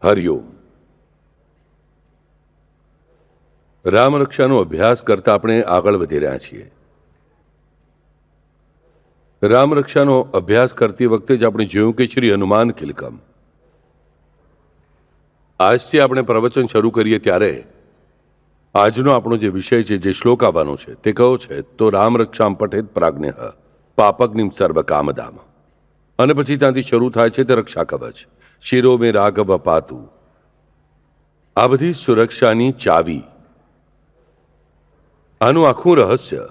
હરિઓમ. રામરક્ષાનો અભ્યાસ કરતા આપણે આગળ વધી રહ્યા છીએ. રામરક્ષાનો અભ્યાસ કરતી વખતે જ આપણે જોયું કે શ્રી હનુમાન કિલકમ. આજથી આપણે પ્રવચન શરૂ કરીએ ત્યારે આજનો આપણો જે વિષય છે, જે શ્લોક આવવાનો છે તે કયો છે તો રામરક્ષામ પઠેત પ્રાજ્ઞ પાપગ્નિમ સર્વ કામદામ. અને પછી ત્યાંથી શરૂ થાય છે તે રક્ષા કવચ. શિરો મેં રાઘવ પાતું. આ બધી સુરક્ષાની ચાવી, આનું આખું રહસ્ય,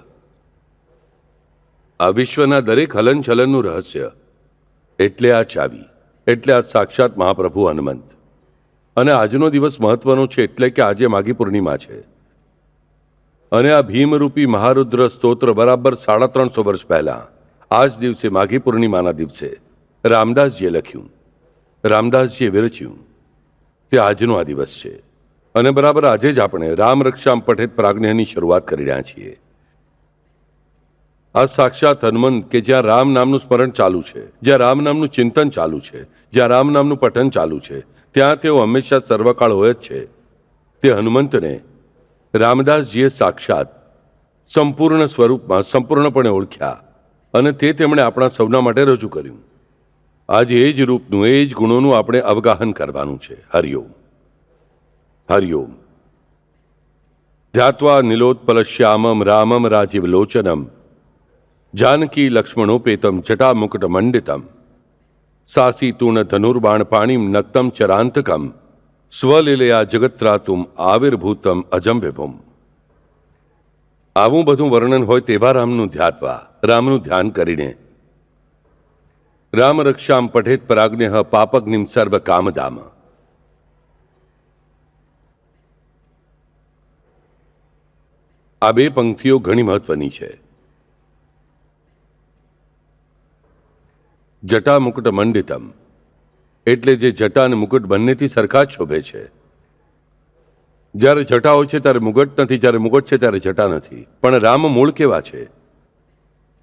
આ વિશ્વના દરેક હલનચલનનું રહસ્ય એટલે આ ચાવી, એટલે આ સાક્ષાત મહાપ્રભુ હનુમંત. અને આજનો દિવસ મહત્વનો છે એટલે કે આજે માઘી પૂર્ણિમા છે. અને આ ભીમરૂપી મહારુદ્ર સ્તોત્ર બરાબર 350 વર્ષ પહેલા આ જ દિવસે માઘી પૂર્ણિમાના દિવસે રામદાસજીએ લખ્યું, રામદાસજીએ વિરચ્યું, તે આજનો આ દિવસ છે. અને બરાબર આજે જ આપણે રામરક્ષામ પઠેત પ્રાજ્ઞની શરૂઆત કરી રહ્યા છીએ. આ સાક્ષાત હનુમંત કે જ્યાં રામ નામનું સ્મરણ ચાલુ છે, જ્યાં રામ નામનું ચિંતન ચાલુ છે, જ્યાં રામ નામનું પઠન ચાલુ છે, ત્યાં તેઓ હંમેશા સર્વકાળ હોય જ છે. તે હનુમંતને રામદાસજીએ સાક્ષાત સંપૂર્ણ સ્વરૂપમાં સંપૂર્ણપણે ઓળખ્યા અને તે તેમણે આપણા સૌના માટે રજૂ કર્યું. આજે એ જ રૂપનું, એ જ ગુણોનું આપણે અવગાહન કરવાનું છે. હરિઓમ. હરિઓમ. ધ્યાત્વા નીલોત્પલશ્યામમ રામમ રાજીવ લોચનમ જાનકી લક્ષ્મણોપેતમ જટામુકટ મંડિતમ સાસીતૂણ ધનુર્બાણ પાણીમ નક્તમ ચરાંતકમ સ્વલીલયા જગત્રાતુમ આવિર્ભૂતમ અજમ વિભુમ. આવું બધું વર્ણન હોય તેવા રામનું ધ્યાત્વા, રામનું ધ્યાન કરીને રામરક્ષામ પઠેત પ્રાજ્ઞ પાપગ્નિમ સર્વ કામદામ. આ બે પંક્તિઓ ઘણી મહત્વની છે. જટા મુકુટ મંડિતમ એટલે જે જટા અને મુકુટ બંનેથી સરખા જ શોભે છે. જ્યારે જટા હોય છે ત્યારે મુગટ નથી, જ્યારે મુગટ છે ત્યારે જટા નથી. પણ રામ મૂળ કેવા છે?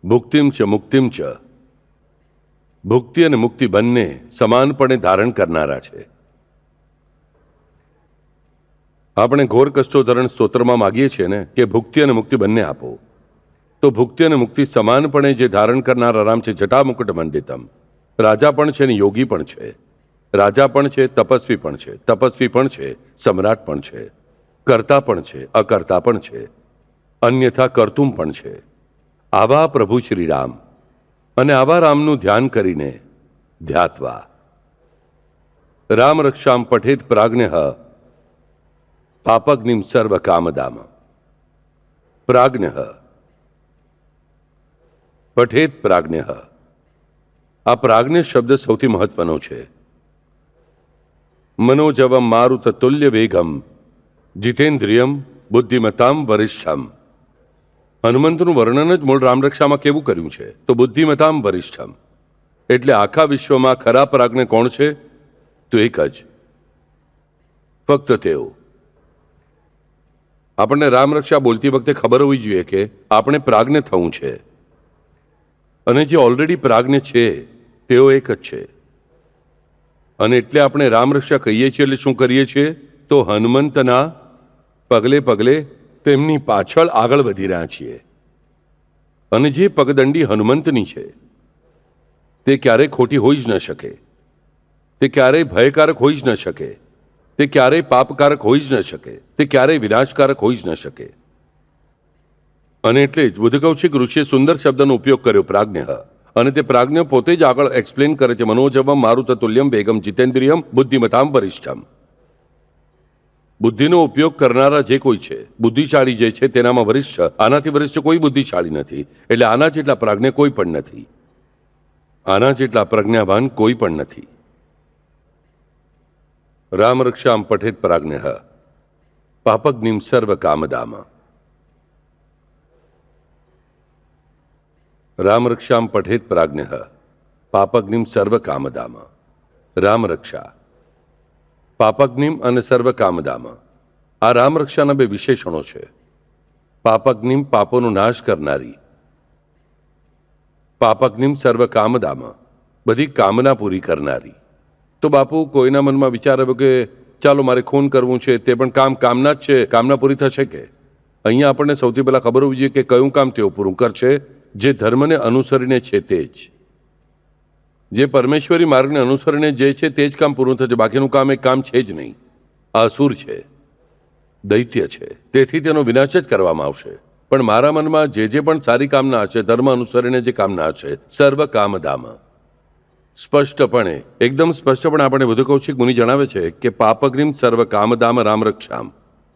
ભુક્તિમ ચ મુક્તિમ ચ. ભુક્તિ અને મુક્તિ બંને સમાનપણે ધારણ કરનારા છે. આપણે ઘોર કષ્ટોધરણ સ્તોત્રમાં માગીએ છીએ ને કે ભુક્તિ અને મુક્તિ બંને આપો. તો ભુક્તિ અને મુક્તિ સમાનપણે જે ધારણ કરનારા રામ છે જટા મુકુટ મંડિતમ. રાજા પણ છે ને યોગી પણ છે. રાજા પણ છે, તપસ્વી પણ છે, તપસ્વી પણ છે, સમ્રાટ પણ છે, કર્તા પણ છે, અકર્તા પણ છે, અન્યથા કર્તુમ પણ છે. આવા પ્રભુ શ્રી રામ અને આવા રામનું ધ્યાન કરીને ધ્યાત્વા રામરક્ષામ પઠેત પ્રાજ્ઞ પાપગ્નિમ સર્વ કામદામ. પ્રાજ્ઞ, પઠેત પ્રાજ્ઞ. આ પ્રાજ્ઞ શબ્દ સૌથી મહત્વનો છે. મનોજવમ મારુત તુલ્ય વેગમ જીતેન્દ્રિયમ બુદ્ધિમતામ વરિષ્ઠમ. હનુમંતનું વર્ણન જ મૂળ રામરક્ષામાં કેવું કર્યું છે તો બુદ્ધિમતામ વરિષ્ઠમ. એટલે આખા વિશ્વમાં ખરા પ્રાજ્ઞ કોણ છે તો એક જ, ફક્ત તેઓ. આપણને રામરક્ષા બોલતી વખતે ખબર હોવી જોઈએ કે આપણે પ્રાજ્ઞ થવું છે. અને જે ઓલરેડી પ્રાજ્ઞ છે તેઓ એક જ છે. અને એટલે આપણે રામરક્ષા કહીએ છીએ એટલે શું કરીએ છીએ તો હનુમંતના પગલે પગલે તેમની પાછળ આગળ વધી રહ્યા છીએ. અને જે પગદંડી હનુમંતની છે તે ક્યારેય ખોટી હોઈ જ ન શકે, તે ક્યારેય ભયકારક હોઈ જ ન શકે, તે ક્યારેય પાપકારક હોઈ જ ન શકે, તે ક્યારેય વિનાશકારક હોઈ જ ન શકે. અને એટલે જ બુદ્ધ કૌશિક ઋષિએ સુંદર શબ્દનો ઉપયોગ કર્યો, પ્રાજ્ઞ. અને તે પ્રાજ્ઞ પોતે જ આગળ એક્સપ્લેન કરે છે, મનોજવમ મારુત તુલ્યમ વેગમ જીતેન્દ્રિયમ બુદ્ધિમતામ વરિષ્ઠમ. બુદ્ધિનો ઉપયોગ કરનારા જે કોઈ છે, બુદ્ધિશાળી જે છે તેનામાં વરિષ્ઠ, આનાથી વરિષ્ઠ કોઈ બુદ્ધિશાળી નથી. એટલે આના જેટલા પ્રાજ્ઞ કોઈ પણ નથી, આના જેટલા પ્રજ્ઞાવાન કોઈ પણ નથી. રામરક્ષામ પઠેત પ્રાજ્ઞ પાપગ્નિમ સર્વ કામદામ. રામરક્ષામ પઠેત પ્રાજ્ઞ પાપગ્નિમ સર્વ કામદામ. રામરક્ષા, પાપગ્નિમ અને સર્વ કામદામ, આ રામરક્ષાના બે વિશેષણો છે. પાપગ્નિમ પાપોનો નાશ કરનારી પાપજ્ઞિમ સર્વ કામદામ, બધી કામના પૂરી કરનારી. તો બાપુ કોઈના મનમાં વિચાર આવ્યો કે ચાલો મારે ખૂન કરવું છે, તે પણ કામના જ છે, કામના પૂરી થશે કે? અહીંયા આપણને સૌથી પહેલાં ખબર હોવી જોઈએ કે કયું કામ તેઓ પૂરું કરશે. જે ધર્મને અનુસરીને છે તે જ, જે પરમેશ્વરી માર્ગને અનુસરીને જે છે તે જ કામ પૂરું થશે. બાકીનું કામ એક કામ છે જ નહીં. અસુર છે, દૈત્ય છે, તેથી તેનો વિનાશ જ કરવામાં આવશે. પણ મારા મનમાં જે પણ સારી કામના હશે, ધર્મ અનુસરીને જે કામના હશે, સર્વ કામદામ, સ્પષ્ટપણે એકદમ સ્પષ્ટપણે આપણે વધુ કૌશિક મુનિ જણાવે છે કે પાપગ્નિમ સર્વ કામદામ રામ રક્ષામ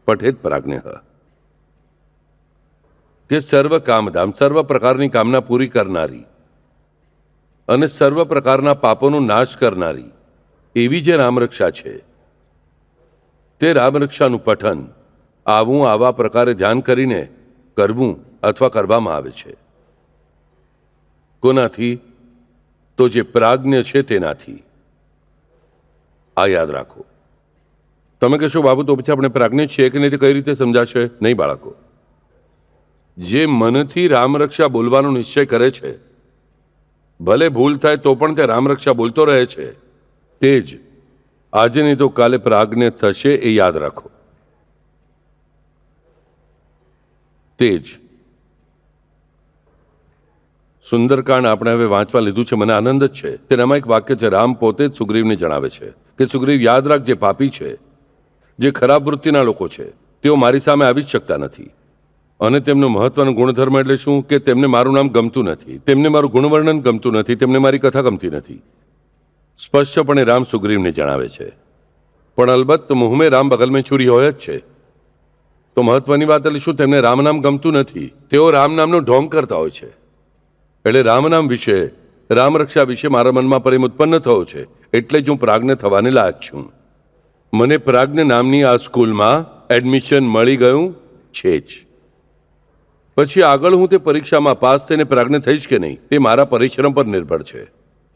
પઠેત પ્રાજ્ઞ, કે સર્વ કામધામ, સર્વ પ્રકારની કામના પૂરી કરનારી અને સર્વ પ્રકારના પાપોનો નાશ કરનારી એવી જે રામરક્ષા છે, તે રામરક્ષાનું પઠન આવા પ્રકારે ધ્યાન કરીને કરવું અથવા કરવામાં આવે છે. કોનાથી? તો જે પ્રાજ્ઞ છે તેનાથી. આ યાદ રાખો. તમે કહેશો બાબુ તો પછી આપણે પ્રાજ્ઞ છીએ કે નહીં, તે કઈ રીતે સમજાશે? નહીં બાળકો, જે મનથી રામરક્ષા બોલવાનો નિશ્ચય કરે છે, ભલે ભૂલ થાય તો પણ તે રામરક્ષા બોલતો રહે છે, તે જ આજે નહીં તો કાલે પ્રાજ્ઞ થશે. એ યાદ રાખો. તે જ સુંદરકાંડ આપણે હવે વાંચવા લીધું છે, મને આનંદ જ છે. તેનામાં એક વાક્ય છે, રામ પોતે જ સુગ્રીવને જણાવે છે કે સુગ્રીવ યાદ રાખ, જે પાપી છે, જે ખરાબ વૃત્તિના લોકો છે, તેઓ મારી સામે આવી જ શકતા નથી. અને તેમનો મહત્વનો ગુણધર્મ એટલે શું? કે તેમને મારું નામ ગમતું નથી, તેમને મારું ગુણવર્ણન ગમતું નથી, તેમને મારી કથા ગમતી નથી. સ્પષ્ટપણે રામ સુગ્રીવને જણાવે છે. પણ અલબત્ત મુંહ મેં રામ બગલ મેં છુરી હોય જ છે. તો મહત્વની વાત એટલે શું? તેમને રામ નામ ગમતું નથી, તેઓ રામ નામનો ઢોંગ કરતા હોય છે. એટલે રામ નામ વિશે, રામરક્ષા વિશે મારા મનમાં પ્રેમ ઉત્પન્ન થયો છે, એટલે જ હું પ્રાજ્ઞ થવાને લાયક છું. મને પ્રાજ્ઞ નામની આ સ્કૂલમાં એડમિશન મળી ગયું છે જ. પછી આગળ હું તે પરીક્ષામાં પાસ થઈને પ્રાજ્ઞ થઈશ કે નહીં, તે મારા પરિશ્રમ પર નિર્ભર છે.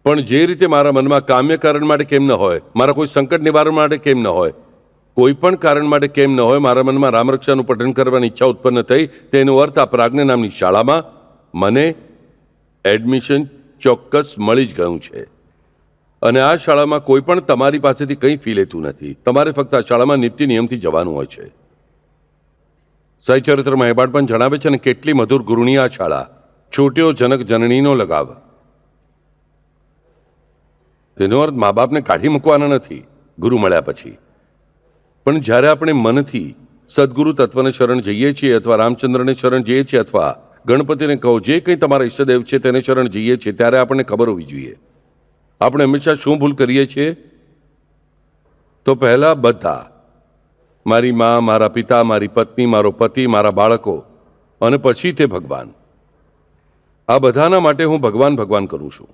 પણ જે રીતે મારા મનમાં કામ્ય કારણ માટે કેમ ન હોય, મારા કોઈ સંકટ નિવારણ માટે કેમ ન હોય, કોઈ પણ કારણ માટે કેમ ન હોય, મારા મનમાં રામરક્ષાનું પઠન કરવાની ઈચ્છા ઉત્પન્ન થઈ, તેનો અર્થ આ પ્રાજ્ઞ નામની શાળામાં મને એડમિશન ચોક્કસ મળી જ ગયું છે. અને આ શાળામાં કોઈ પણ તમારી પાસેથી કંઈ ફી લેતું નથી. તમારે ફક્ત આ શાળામાં નીતિ નિયમથી જવાનું હોય છે. સચરિત્રમાં હેબાડ પણ જણાવે છે ને, કેટલી મધુર ગુરુની આ શાળા, છોટ્યો જનક જનનીનો લગાવ. તેનો અર્થ મા બાપને કાઢી મૂકવાના નથી ગુરુ મળ્યા પછી. પણ જ્યારે આપણે મનથી સદગુરુ તત્વને શરણ જઈએ છીએ, અથવા રામચંદ્રને શરણ જઈએ છીએ, અથવા ગણપતિને કહો, જે કંઈ તમારા ઈષ્ટદેવ છે તેને શરણ જઈએ છીએ, ત્યારે આપણને ખબર હોવી જોઈએ આપણે હંમેશા શું ભૂલ કરીએ છીએ. તો પહેલા બધા, મારી મા, મારા પિતા, મારી પત્ની, મારો પતિ, મારા બાળકો, અને પછી તે ભગવાન. આ બધાના માટે હું ભગવાન ભગવાન કરું છું.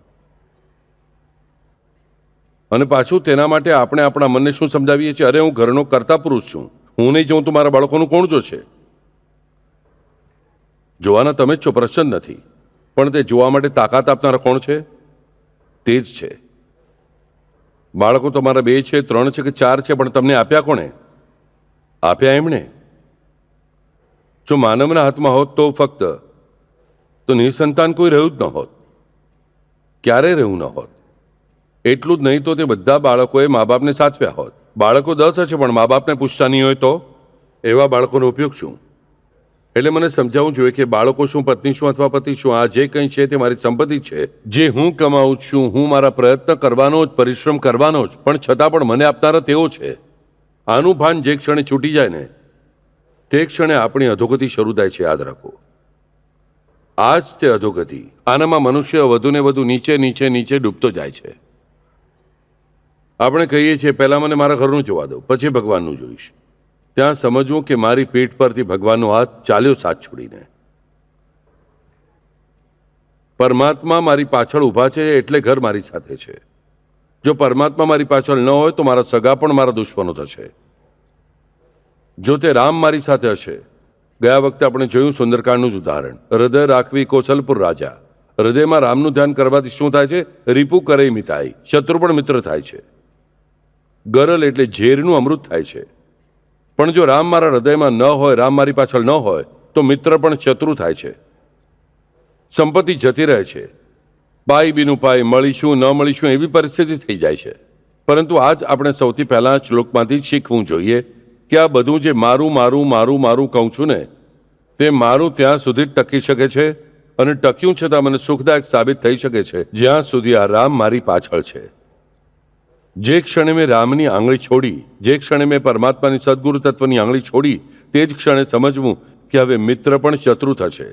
અને પાછું તેના માટે આપણે આપણા મનને શું સમજાવીએ છીએ? અરે હું ઘરનો કરતા પુરુષ છું, હું નહીં જોઉં તો મારા બાળકોનું કોણ જોશે? જોવાના તમે જ છો, પ્રશ્ન નથી. પણ તે જોવા માટે તાકાત આપનારા કોણ છે? તે જ છે. બાળકો તમારા 2 છે, 3 છે કે 4 છે, પણ તમને આપ્યા કોણે? આપ્યા એમણે. જો માનવના હાથમાં હોત તો ફક્ત તો નિસંતાન કોઈ રહ્યું જ ન હોત, ક્યારેય રહ્યું ન હોત. એટલું જ નહીં તો તે બધા બાળકોએ મા બાપને સાચવ્યા હોત. બાળકો 10 હશે પણ મા બાપને પૂછતા નહીં હોય તો એવા બાળકોનો ઉપયોગ શું? એટલે મને સમજાવવું જોઈએ કે બાળકો શું, પત્ની શું અથવા પતિ શું, આ જે કંઈ છે તે મારી સંપત્તિ છે, જે હું કમાઉં છું, હું મારા પ્રયત્ન કરવાનો જ, પરિશ્રમ કરવાનો જ, પણ છતાં પણ મને આપનારા તેઓ છે. આનું ભાન જે ક્ષણે છૂટી જાય ને, તે ક્ષણે આપણી અધોગતિ શરૂ થાય છે. યાદ રાખો, આ જ તે અધોગતિ. આનામાં મનુષ્ય વધુને વધુ નીચે નીચે નીચે ડૂબતો જાય છે. આપણે કહીએ છીએ પહેલાં મને મારા ઘરનું જોવા દો, પછી ભગવાનનું જોઈશ. ત્યાં સમજવું કે મારી પીઠ પરથી ભગવાનનો હાથ ચાલ્યો સાથ છોડીને. પરમાત્મા મારી પાછળ ઊભા છે એટલે ઘર મારી સાથે છે. જો પરમાત્મા મારી પાછળ ન હોય તો મારા સગા પણ મારા દુશ્મનો થશે. જો તે રામ મારી સાથે હશે, ગયા વખતે આપણે જોયું સુંદરકાંડનું જ ઉદાહરણ, હૃદય રાખવી કોસલપુર રાજા. હૃદયમાં રામનું ધ્યાન કરવાથી શું થાય છે? રીપુ કરે મિતાઈ, શત્રુ પણ મિત્ર થાય છે. ગરલ એટલે ઝેરનું અમૃત થાય છે. પણ જો રામ મારા હૃદયમાં ન હોય, રામ મારી પાછળ ન હોય, તો મિત્ર પણ શત્રુ થાય છે. સંપત્તિ જતી રહે છે, પાઈ બીનું પાઈ, મળીશું ન મળીશું એવી પરિસ્થિતિ થઈ જાય છે. પરંતુ આજ આપણે સૌથી પહેલા શ્લોકમાંથી શીખવું જોઈએ કે આ બધું જે મારું મારું મારું મારું કહું છું ને, તે મારું ત્યાં સુધી જ ટકી શકે છે અને ટક્યું છતાં મને સુખદાયક સાબિત થઈ શકે છે જ્યાં સુધી આ રામ મારી પાછળ છે. જે ક્ષણે મેં રામની આંગળી છોડી, જે ક્ષણે મેં પરમાત્માની સદગુરુ તત્વની આંગળી છોડી, તે જ ક્ષણે સમજવું કે હવે મિત્ર પણ શત્રુ થશે.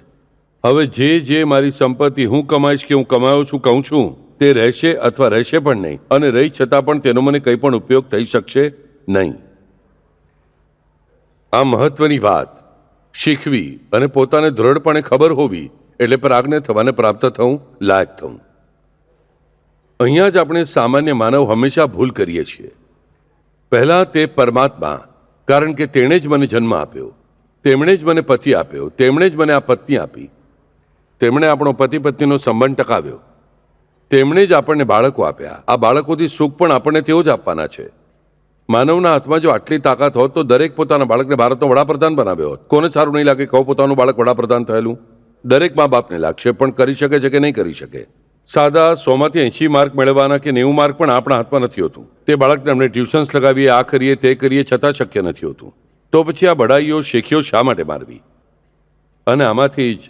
હવે જે મારી સંપત્તિ હું કમાઈશ કે હું કમાયો છું કહું છું, તે રહેશે અથવા રહેશે પણ નહીં, અને રહી છતાં પણ તેનો મને કંઈ પણ ઉપયોગ થઈ શકશે નહીં. આ મહત્વની વાત શીખવી અને પોતાને દ્રઢપણે ખબર હોવી એટલે પ્રાજ્ઞ થવાને પ્રાપ્ત થવું, લાયક થવું. અહીંયા જ આપણે સામાન્ય માનવ હંમેશા ભૂલ કરીએ છીએ. પહેલા તે પરમાત્મા, કારણ કે તેણે જ મને જન્મ આપ્યો, તેમણે જ મને પતિ આપ્યો, તેમણે જ મને આ પત્ની આપી, તેમણે આપણો પતિ પત્નીનો સંબંધ ટકાવ્યો, તેમણે જ આપણને બાળકો આપ્યા. આ બાળકોથી સુખ પણ આપણને તેઓ જ આપવાના છે. માનવના હાથમાં જો આટલી તાકાત હોત તો દરેક પોતાના બાળકને ભારતનો વડાપ્રધાન બનાવ્યો હોત. કોને સારું નહીં લાગે કહો પોતાનું બાળક વડાપ્રધાન થયેલું? દરેક મા બાપને લાગશે, પણ કરી શકે છે કે નહીં કરી શકે? સાદા 100માંથી 80 માર્ક મેળવવાના કે 90 માર્ક પણ આપણા હાથમાં નથી હોતું. તે બાળકને આપણે ટ્યુશન્સ લગાવીએ, આ કરીએ તે કરીએ, છતાં શક્ય નથી હોતું. તો પછી આ બડાઈઓ શેખીઓ શા માટે મારવી? અને આમાંથી જ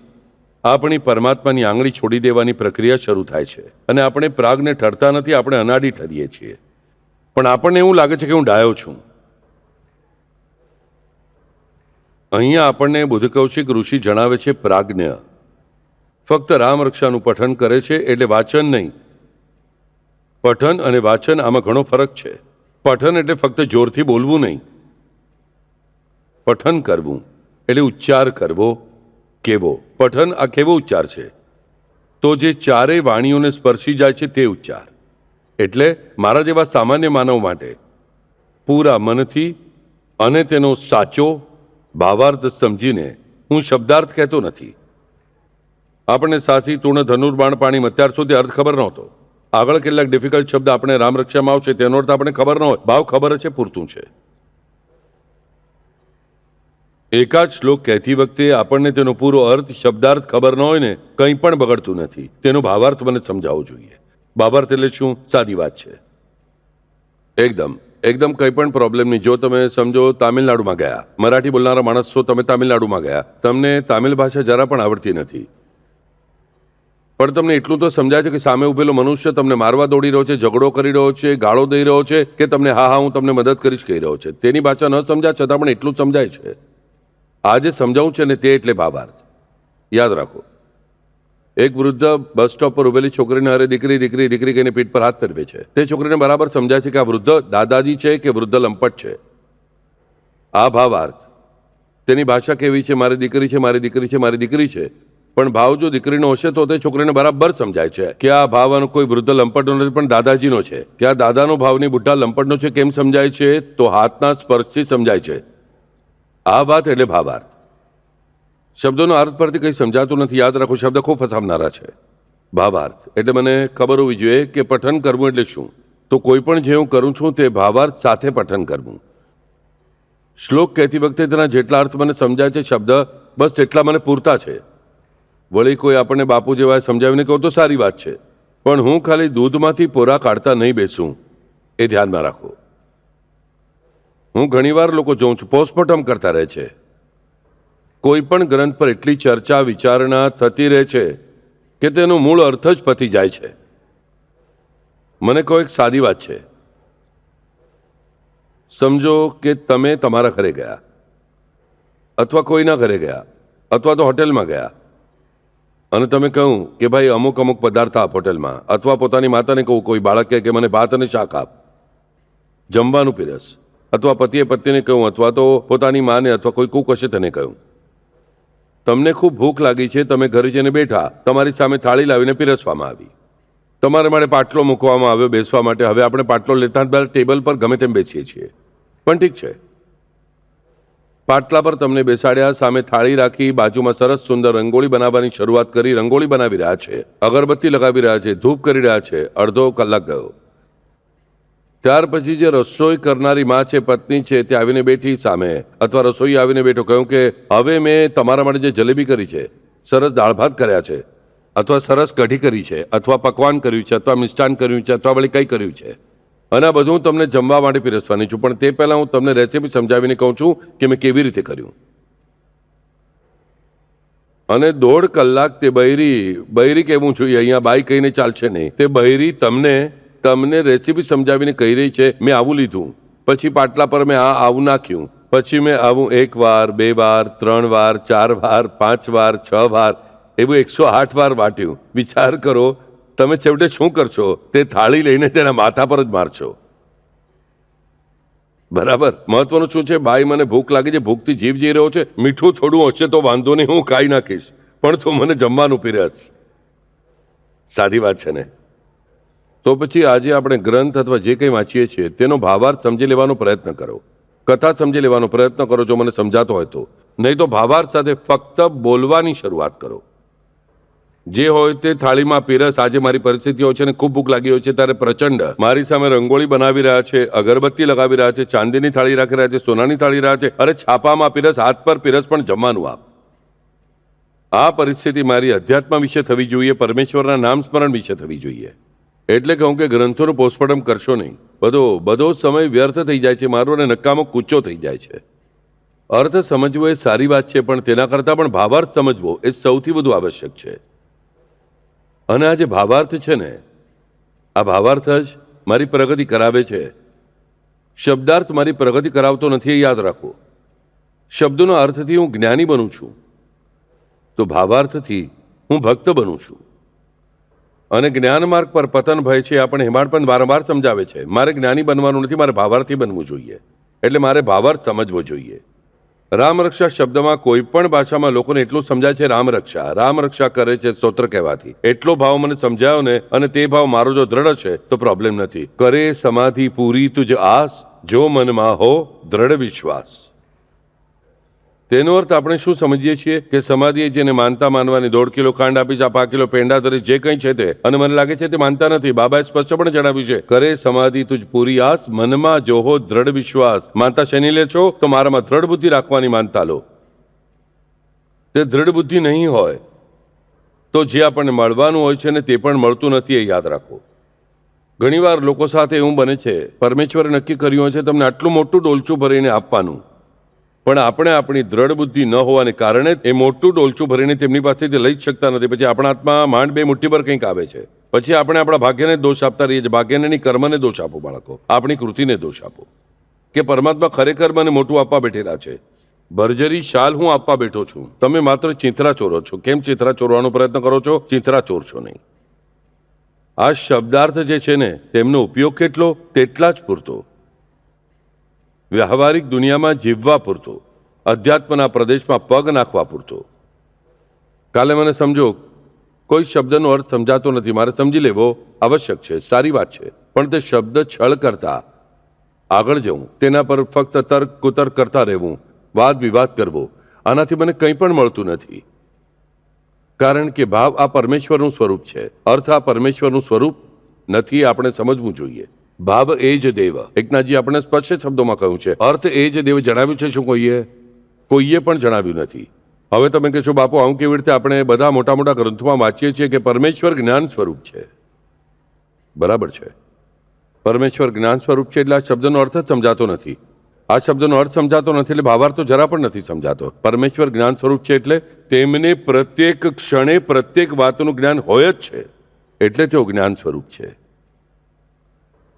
આપણી પરમાત્માની આંગળી છોડી દેવાની પ્રક્રિયા શરૂ થાય છે અને આપણે પ્રાગને ઠરતા નથી, આપણે અનાડી ઠરીએ છીએ. પણ આપણને એવું લાગે છે કે હું ડાયો છું. અહીંયા આપણને બુદ્ધ કૌશિક ઋષિ જણાવે છે પ્રાજ્ઞ ફક્ત રામ રક્ષાનું પઠન કરે છે એટલે વાંચન નહીં. પઠન અને વાંચન આમાં ઘણો ફરક છે. પઠન એટલે ફક્ત જોરથી બોલવું નહીં, પઠન કરવું એટલે ઉચ્ચાર કરવો. કેવો પઠન? આ કેવો ઉચ્ચાર છે? તો જે ચારેય વાણીઓને સ્પર્શી જાય છે તે ઉચ્ચાર. એટલે મારા જેવા સામાન્ય માનવ માટે પૂરા મનથી અને તેનો સાચો ભાવાર્થ સમજીને, હું શબ્દાર્થ કહેતો નથી. આપણને સાસી, તુણ, ધનુર્બાણ, પાણી અત્યાર સુધી અર્થ ખબર નહોતો. આગળ કેટલાક ડિફિકલ્ટ શબ્દ આપણે રામ રક્ષામાં આવશે તેનો અર્થ આપણે ખબર ન હોય, ભાવ ખબર છે પૂરતું છે. એકાદ શ્લોક કહેતી વખતે આપણને તેનો પૂરો અર્થ, શબ્દાર્થ ખબર ન હોય ને, કંઈ પણ બગડતું નથી. તેનો ભાવાર્થ મને સમજાવવો જોઈએ. ભાવાર્થ એટલે શું? સાદી વાત છે, એકદમ કંઈ પણ પ્રોબ્લેમ નહીં. જો તમે સમજો તામિલનાડુમાં ગયા, મરાઠી બોલનારા માણસ છો, તમે તામિલનાડુમાં ગયા, તમને તામિલ ભાષા જરા પણ આવડતી નથી, પણ તમને એટલું તો સમજાય છે કે સામે ઉભેલો મનુષ્ય તમને મારવા દોડી રહ્યો છે, ઝઘડો કરી રહ્યો છે, ગાળો દઈ રહ્યો છે, કે તમને હા હું તમને મદદ કરીશ કહી રહ્યો છે. તેની ભાષા ન સમજાય છતાં પણ એટલું સમજાય છે. આજે સમજાવું છે ને તે એટલે ભાવાર્થ. યાદ રાખો, એક વૃદ્ધ બસ સ્ટોપ પર ઉભેલી છોકરીને અરે દીકરી દીકરી દીકરી કહીને પીઠ પર હાથ ફેરવે છે. તે છોકરીને બરાબર સમજાય છે કે આ વૃદ્ધ દાદાજી છે કે વૃદ્ધ લંપટ છે. આ ભાવાર્થ. તેની ભાષા કેવી છે? મારી દીકરી છે, મારી દીકરી છે, મારી દીકરી છે. પણ ભાવ જો દીકરીનો હશે તો તે છોકરીને બરાબર સમજાય છે કે આ ભાવ કોઈ વૃદ્ધ લંપટનો નથી પણ દાદાજીનો છે. કે આ દાદાનો ભાવની બુઢા લંપટનો છે. કેમ સમજાય છે? તો હાથના સ્પર્શથી સમજાય છે. આ વાત એટલે ભાવાર્થ. શબ્દોનો અર્થ પરથી કંઈ સમજાતું નથી. યાદ રાખો, શબ્દ ખૂબ ફસાવનારા છે. ભાવાર્થ એટલે મને ખબર હોવી જોઈએ કે પઠન કરવું એટલે શું. તો કોઈ પણ જે હું કરું છું તે ભાવાર્થ સાથે પઠન કરવું. શ્લોક કહેતી વખતે તેના જેટલા અર્થ મને સમજાય છે શબ્દ, બસ એટલા મને પૂરતા છે. વળી કોઈ આપણને બાપુ જેવા સમજાવીને કહો તો સારી વાત છે, પણ હું ખાલી દૂધમાંથી પોરા કાઢતા નહીં બેસું, એ ધ્યાનમાં રાખો. હું ઘણીવાર લોકો જોઉં છું પોસ્ટમોર્ટમ કરતા રહે છે. કોઈ પણ ગ્રંથ પર એટલી ચર્ચા વિચારણા થતી રહે છે કે તેનો મૂળ અર્થ જ પતી જાય છે. મને કહો, એક સાદી વાત છે. સમજો કે તમે તમારા ઘરે ગયા, અથવા કોઈના ઘરે ગયા, અથવા તો હોટેલમાં ગયા, અને તમે કહું કે ભાઈ અમુક અમુક પદાર્થ આપ હોટેલમાં, અથવા પોતાની માતાને કહું, કોઈ બાળક કે મને ભાત અને શાક આપ, જમવાનું પીરસ, અથવા પતિએ પત્નીને કહ્યું, અથવા તો પોતાની માને અથવા કોઈ કૂક હશે તેને કહ્યું. તમને ખૂબ ભૂખ લાગી છે, તમે ઘરે જઈને બેઠા, તમારી સામે થાળી લાવીને પીરસવામાં આવી, તમારા માટે પાટલો મૂકવામાં આવ્યો બેસવા માટે. હવે આપણે પાટલો લેતા ટેબલ પર ગમે તેમ બેસીએ છીએ, પણ ઠીક છે, પાટલા પર તમને બેસાડ્યા, સામે થાળી રાખી, બાજુમાં સરસ સુંદર રંગોળી બનાવવાની શરૂઆત કરી. રંગોળી બનાવી રહ્યા છે, અગરબત્તી લગાવી રહ્યા છે, ધૂપ કરી રહ્યા છે. અડધો કલાક ગયો. ત્યાર પછી જે રસોઈ કરનારી માં છે, પત્ની છે, તે આવીને બેઠી સામે, અથવા રસોઈ આવીને બેઠો, કહ્યું કે હવે મેં તમારા માટે જે જલેબી કરી છે, સરસ દાળ ભાત કર્યા છે, અથવા સરસ કઢી કરી છે, અથવા પકવાન કર્યું છે, અથવા મિષ્ટાન કર્યું છે, અથવા વળી કંઈ કર્યું છે, અને આ બધું હું તમને જમવા માટે પીરસવાની છું. પણ તે પહેલાં હું તમને રેસીપી સમજાવીને કહું છું કે મેં કેવી રીતે કર્યું. અને 1.5 કલાક તે બૈરી કહેવું જોઈએ, અહીંયા બાઈ કહીને ચાલશે નહીં. તે બૈરી તમને રેસીપી સમજાવીને કહી રહી છે, મેં આવું લીધું, પછી પાટલા પર મેં આવું નાખ્યું, પછી મેં આવું 1 વાર 2 વાર 3 વાર 4 વાર 5 વાર 6 વાર એવું 108 વાર વાટ્યું. વિચાર કરો તમે છેવટે શું કરશો? તે થાળી લઈને તેના માથા પર જ મારશો. બરાબર. મહત્વનું શું છે? બાઈ, મને ભૂખ લાગી છે, ભૂખથી જીવ જઈ રહ્યો છે, મીઠું થોડું હશે તો વાંધો નહીં, હું ખાઈ નાખીશ, પણ તું મને જમવાનું પીરસ. સાદી વાત છે ને? તો પછી આજે આપણે ગ્રંથ અથવા જે કંઈ વાંચીએ છીએ તેનો ભાવાર્થ સમજી લેવાનો પ્રયત્ન કરો. કથા સમજી લેવાનો પ્રયત્ન કરો જો મને સમજાતો હોય તો. નહીં તો ભાવાર્થ સાથે ફક્ત બોલવાની શરૂઆત કરો. જે હોય તે થાળીમાં પીરસ. આજે મારી પરિસ્થિતિઓ છે ને ખૂબ ભૂખ લાગી હોય છે ત્યારે પ્રચંડ મારી સામે રંગોળી બનાવી રહ્યા છે, અગરબત્તી લગાવી રહ્યા છે, ચાંદીની થાળી રાખી રહ્યા છે, સોનાની થાળી રહ્યા છે. અરે છાપામાં પીરસ, હાથ પર પીરસ, પણ જમવાનું આપ. આ પરિસ્થિતિ મારી અધ્યાત્મ વિશે થવી જોઈએ, પરમેશ્વરના નામ સ્મરણ વિશે થવી જોઈએ. એટલે કહું કે ગ્રંથોનું પોસ્ટમોર્ટમ કરશો નહીં. બધો સમય વ્યર્થ થઈ જાય છે મારો, અને નકામો કૂચો થઈ જાય છે. અર્થ સમજવો એ સારી વાત છે, પણ તેના કરતાં પણ ભાવાર્થ સમજવો એ સૌથી વધુ આવશ્યક છે. અને આ જે ભાવાર્થ છે ને, આ ભાવાર્થ જ મારી પ્રગતિ કરાવે છે. શબ્દાર્થ મારી પ્રગતિ કરાવતો નથી, એ યાદ રાખો. શબ્દોના અર્થથી હું જ્ઞાની બનું છું, તો ભાવાર્થથી હું ભક્ત બનું છું. અને જ્ઞાન માર્ગ પર પતન ભય છે, આપણે હેમાંડ પણ વારંવાર સમજાવે છે. મારે જ્ઞાની બનવાનું નથી, મારે ભાવાર્થી બનવું જોઈએ. એટલે મારે ભાવાર્થ સમજવો જોઈએ. રામરક્ષા શબ્દમાં કોઈ પણ ભાષામાં લોકોને એટલું સમજાય છે, રામરક્ષા કરે છે સ્તોત્ર કહેવાથી. એટલો ભાવ મને સમજાયો ને, અને તે ભાવ મારો જો દ્રઢ છે તો પ્રોબ્લેમ નથી. કરે સમાધિ પૂરી તુજ આસ, જો મનમાં હો દ્રઢ વિશ્વાસ. તેનો અર્થ આપણે શું સમજીએ છીએ કે સમાધિએ જેને માનતા માનવાની 1.5 કિલો ખાંડ આપી, 5 કિલો પેંડા ધરી, જે કંઈ છે તે, અને મને લાગે છે તે માનતા નથી. બાબાએ સ્પષ્ટપણે જણાવ્યું છે, કરે સમાધિ તુજ પૂરી આસ, મનમાં જોહો દ્રઢ વિશ્વાસ. માનતા શેની લે છો? તો મારામાં દ્રઢ બુદ્ધિ રાખવાની માનતા લો. તે દ્રઢ બુદ્ધિ નહીં હોય તો જે આપણને મળવાનું હોય છે ને તે પણ મળતું નથી, એ યાદ રાખો. ઘણીવાર લોકો સાથે એવું બને છે, પરમેશ્વરે નક્કી કર્યું હોય છે તમને આટલું મોટું ડોલચું ભરીને આપવાનું, પણ આપણે આપણી દ્રઢ બુદ્ધિ ન હોવાને કારણે એ મોટું ડોલચું ભરીને તેમની પાસેથી લઈ જ શકતા નથી. પછી આપણા હાથમાં માંડ 2 મુઠ્ઠી પર કંઈક આવે છે. પછી આપણે આપણા ભાગ્યને દોષ આપતા રહીએ છીએ. ભાગ્યને નહીં, કર્મને દોષ આપો બાળકો, આપણી કૃતિને દોષ આપો કે પરમાત્મા ખરેખર મને મોટું આપવા બેઠેલા છે. ભરજરી શાલ હું આપવા બેઠો છું, તમે માત્ર ચિંથરા ચોરો છો. કેમ ચિંથરા ચોરવાનો પ્રયત્ન કરો છો? ચિંથરા ચોરશો નહીં. આ શબ્દાર્થ જે છે ને, તેમનો ઉપયોગ કેટલો? તેટલા જ પૂરતો. વ્યવહારિક દુનિયામાં જીવવા પૂરતો, અધ્યાત્મના પ્રદેશમાં પગ નાખવા પૂરતો. કાલે મને સમજો, કોઈ શબ્દનો અર્થ સમજાતો નથી, મારે સમજી લેવો આવશ્યક છે, સારી વાત છે, પણ તે શબ્દ છળ કરતા આગળ જવું, તેના પર ફક્ત તર્ક કુતર્ક કરતા રહેવું, વાદ વિવાદ કરવો, આનાથી મને કંઈ પણ મળતું નથી. કારણ કે ભાવ આ પરમેશ્વરનું સ્વરૂપ છે, અર્થ આ પરમેશ્વરનું સ્વરૂપ નથી. આપણે સમજવું જોઈએ. ભાવ એ જ દેવ. એકનાથજી આપણે સ્પષ્ટ શબ્દોમાં કહ્યું છે, અર્થ એ જ દેવ. જણાવ્યું છે શું કોઈએ પણ જણાવ્યું નથી. હવે તમે કહેશો, બાપુ આવું કેવી રીતે? આપણે બધા મોટા મોટા ગ્રંથોમાં વાંચીએ છીએ કે પરમેશ્વર જ્ઞાન સ્વરૂપ છે. બરાબર છે, પરમેશ્વર જ્ઞાન સ્વરૂપ છે, એટલે આ શબ્દનો અર્થ જ સમજાતો નથી. આ શબ્દનો અર્થ સમજાતો નથી એટલે ભાવાર્થ તો જરા પણ નથી સમજાતો. પરમેશ્વર જ્ઞાન સ્વરૂપ છે એટલે તેમને પ્રત્યેક ક્ષણે પ્રત્યેક વાતનું જ્ઞાન હોય જ છે, એટલે તેઓ જ્ઞાન સ્વરૂપ છે.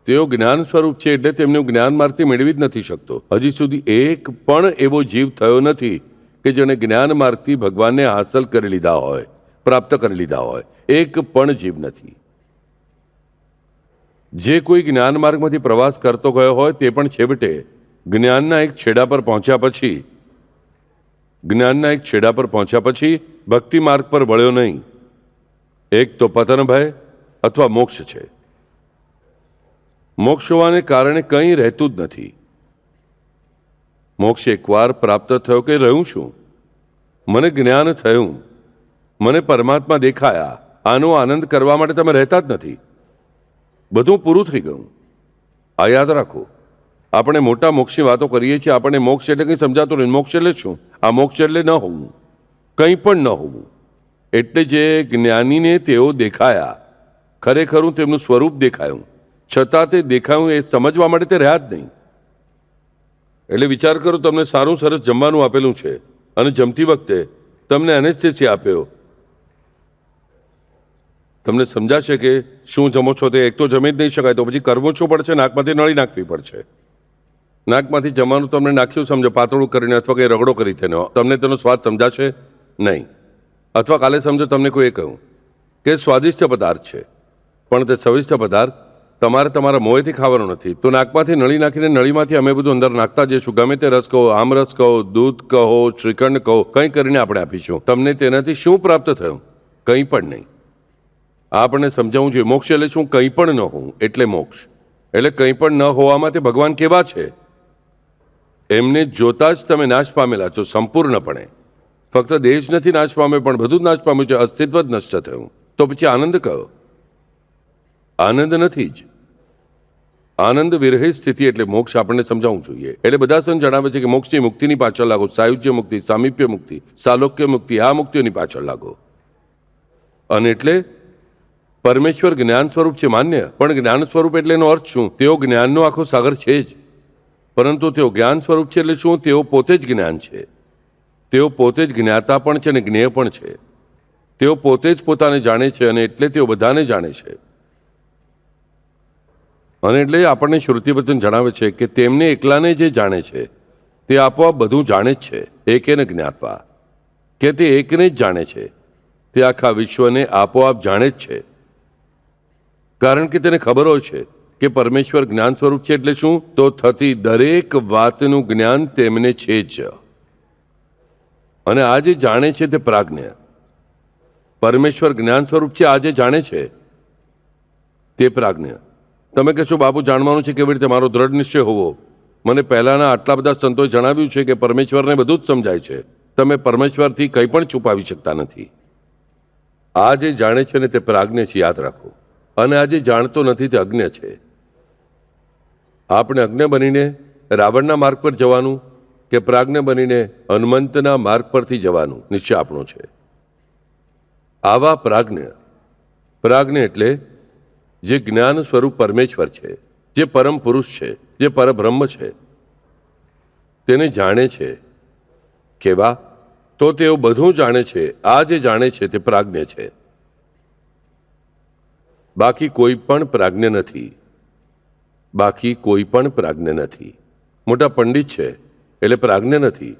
તેઓ જ્ઞાન સ્વરૂપ છે એટલે તેમનું જ્ઞાન માર્ગથી મેળવી જ નથી શકતો. હજી સુધી એક પણ એવો જીવ થયો નથી કે જેણે જ્ઞાન માર્ગથી ભગવાનને હાંસલ કરી લીધા હોય, પ્રાપ્ત કરી લીધા હોય. એક પણ જીવ નથી. જે કોઈ જ્ઞાન માર્ગમાંથી પ્રવાસ કરતો ગયો હોય તે પણ છેવટે જ્ઞાનના એક છેડા પર પહોંચ્યા પછી ભક્તિ માર્ગ પર વળ્યો નહીં. એક તો પતન ભય અથવા મોક્ષ છે. મોક્ષ હોવાને કારણે કંઈ રહેતું જ નથી. મોક્ષ એકવાર પ્રાપ્ત થયો કે રહ્યું શું? મને જ્ઞાન થયું, મને પરમાત્મા દેખાયા, આનો આનંદ કરવા માટે તમે રહેતા જ નથી. બધું પૂરું થઈ ગયું. આ યાદ રાખો. આપણે મોટા મોક્ષની વાતો કરીએ છીએ, આપણને મોક્ષ એટલે કંઈ સમજાતું નહીં. મોક્ષ એટલે શું? આ મોક્ષ એટલે ન હોવું, કંઈ પણ ન હોવું. એટલે જે જ્ઞાનીને તેઓ દેખાયા, ખરેખરું તેમનું સ્વરૂપ દેખાયું, છતાં તે દેખાયું એ સમજવા માટે તે રહ્યા જ નહીં. એટલે વિચાર કરો, તમને સારું સરસ જમવાનું આપેલું છે અને જમતી વખતે તમને એનેસ્થેસિયા આપ્યો. તમને સમજાશે કે શું જમો છો તે એક તો જમી જ નહીં શકાય, તો પછી કરવું શું પડશે? નાકમાંથી નળી નાખવી પડશે. નાકમાંથી જમવાનું તમને નાખ્યું સમજો, પાતળું કરીને અથવા કંઈ રગડો કરી તેનો, તમને તેનો સ્વાદ સમજાશે નહીં. અથવા કાલે સમજો તમને કોઈએ કહ્યું કે સ્વાદિષ્ટ પદાર્થ છે, પણ તે સ્વાદિષ્ટ પદાર્થ તમારે તમારા મોંએથી ખાવાનો નથી, તો નાકમાંથી નળી નાખીને નળીમાંથી અમે બધું અંદર નાખતા જઈશું. ગમે તે રસ કહો, આમરસ કહો, દૂધ કહો, શ્રીખંડ કહો, કંઈ કરીને આપણે આપીશું. તમને તેનાથી શું પ્રાપ્ત થયું? કંઈ પણ નહીં. આપણને સમજાવવું જોઈએ મોક્ષ એટલે શું? કંઈ પણ ન હોવું એટલે મોક્ષ. એટલે કંઈ પણ ન હોવામાં તે ભગવાન કેવા છે? એમને જોતા જ તમે નાશ પામેલા છો સંપૂર્ણપણે. ફક્ત દેહ જ નથી નાશ પામ્યો, પણ બધું જ નાશ પામ્યું છે, અસ્તિત્વ જ નષ્ટ થયું. તો પછી આનંદ કયો? આનંદ નથી જ. આનંદ વિરહિત સ્થિતિ એટલે મોક્ષ આપણને સમજાવવું જોઈએ. એટલે બધા સંત જણાવે છે કે મોક્ષની મુક્તિની પાછળ લાગો, સાયુજ્ય મુક્તિ, સામીપ્ય મુક્તિ, સાલોક્ય મુક્તિ, આ મુક્તિઓની પાછળ લાગો. અને એટલે પરમેશ્વર જ્ઞાન સ્વરૂપ છે માન્ય, પણ જ્ઞાન સ્વરૂપ એટલે એનો અર્થ શું? તેઓ જ્ઞાનનો આખો સાગર છે જ, પરંતુ તેઓ જ્ઞાન સ્વરૂપ છે એટલે શું? તેઓ પોતે જ જ્ઞાન છે. તેઓ પોતે જ જ્ઞાતા પણ છે અને જ્ઞેય પણ છે. તેઓ પોતે જ પોતાને જાણે છે અને એટલે તેઓ બધાને જાણે છે. અને એટલે આપણને શ્રુતિ વચન જણાવે છે કે તેમને એકલાને જે જાણે છે તે આપોઆપ બધું જાણે જ છે. એકેને જ્ઞાત્વા, કે તે એકને જ જાણે છે, તે આખા વિશ્વને આપોઆપ જાણે જ છે. કારણ કે તેને ખબર હોય છે કે પરમેશ્વર જ્ઞાન સ્વરૂપ છે. એટલે શું? તો થતી દરેક વાતનું જ્ઞાન તેમને છે જ. અને આ જે જાણે છે તે પ્રાજ્ઞ. પરમેશ્વર જ્ઞાન સ્વરૂપ છે, આ જે જાણે છે તે પ્રાજ્ઞ. તમે કહેશો બાપુ જાણવાનું છે કેવી રીતે? મારો દ્રઢ નિશ્ચય હોવો. મને પહેલાના આટલા બધા સંતોએ જણાવ્યું છે કે પરમેશ્વરને બધું જ સમજાય છે. તમે પરમેશ્વરથી કંઈ પણ છુપાવી શકતા નથી. આ જે જાણે છે ને તે પ્રાજ્ઞ છે, યાદ રાખો. અને આ જે જાણતો નથી તે અજ્ઞ છે. આપણે અજ્ઞ બનીને રાવણના માર્ગ પર જવાનું કે પ્રાજ્ઞ બનીને હનુમંતના માર્ગ પરથી જવાનું નિશ્ચય આપણો છે. આવા પ્રાજ્ઞ એટલે જે જ્ઞાન સ્વરૂપ પરમેશ્વર છે, જે પરમ પુરુષ છે, જે પરબ્રહ્મ છે, તેને જાણે છે. કેવા? તો તેઓ બધું જાણે છે. આ જે જાણે છે તે પ્રાજ્ઞ છે. બાકી કોઈ પણ પ્રાજ્ઞ નથી. બાકી કોઈ પણ પ્રાજ્ઞ નથી. મોટા પંડિત છે એટલે પ્રાજ્ઞ નથી.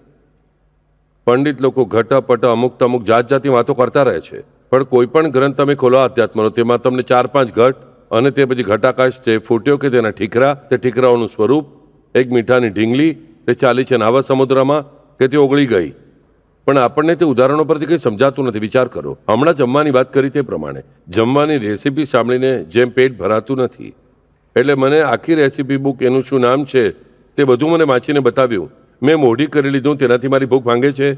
પંડિત લોકો ઘટપટ અમુક અમુક જાત જાતની વાતો કરતા રહે છે, પણ કોઈ પણ ગ્રંથ તમે ખોલો આધ્યાત્મનો, તેમાં તમને 4-5 ઘટ અને તે પછી ઘટાકાશ તે ફૂટ્યો કે તેના ઠીકરા, તે ઠીકરાઓનું સ્વરૂપ, એક મીઠાની ઢીંગલી, તે ચાલી છે નાવા સમુદ્રમાં કે તે ઓગળી ગઈ. પણ આપણને તે ઉદાહરણો પરથી કંઈ સમજાતું નથી. વિચાર કરો, હમણાં જમવાની વાત કરી તે પ્રમાણે જમવાની રેસીપી સાંભળીને જેમ પેટ ભરાતું નથી, એટલે મને આખી રેસીપી બુક, એનું શું નામ છે તે બધું મને વાંચીને બતાવ્યું. મેં મોઢી કરી લીધું, તેનાથી મારી ભૂખ ભાંગે છે?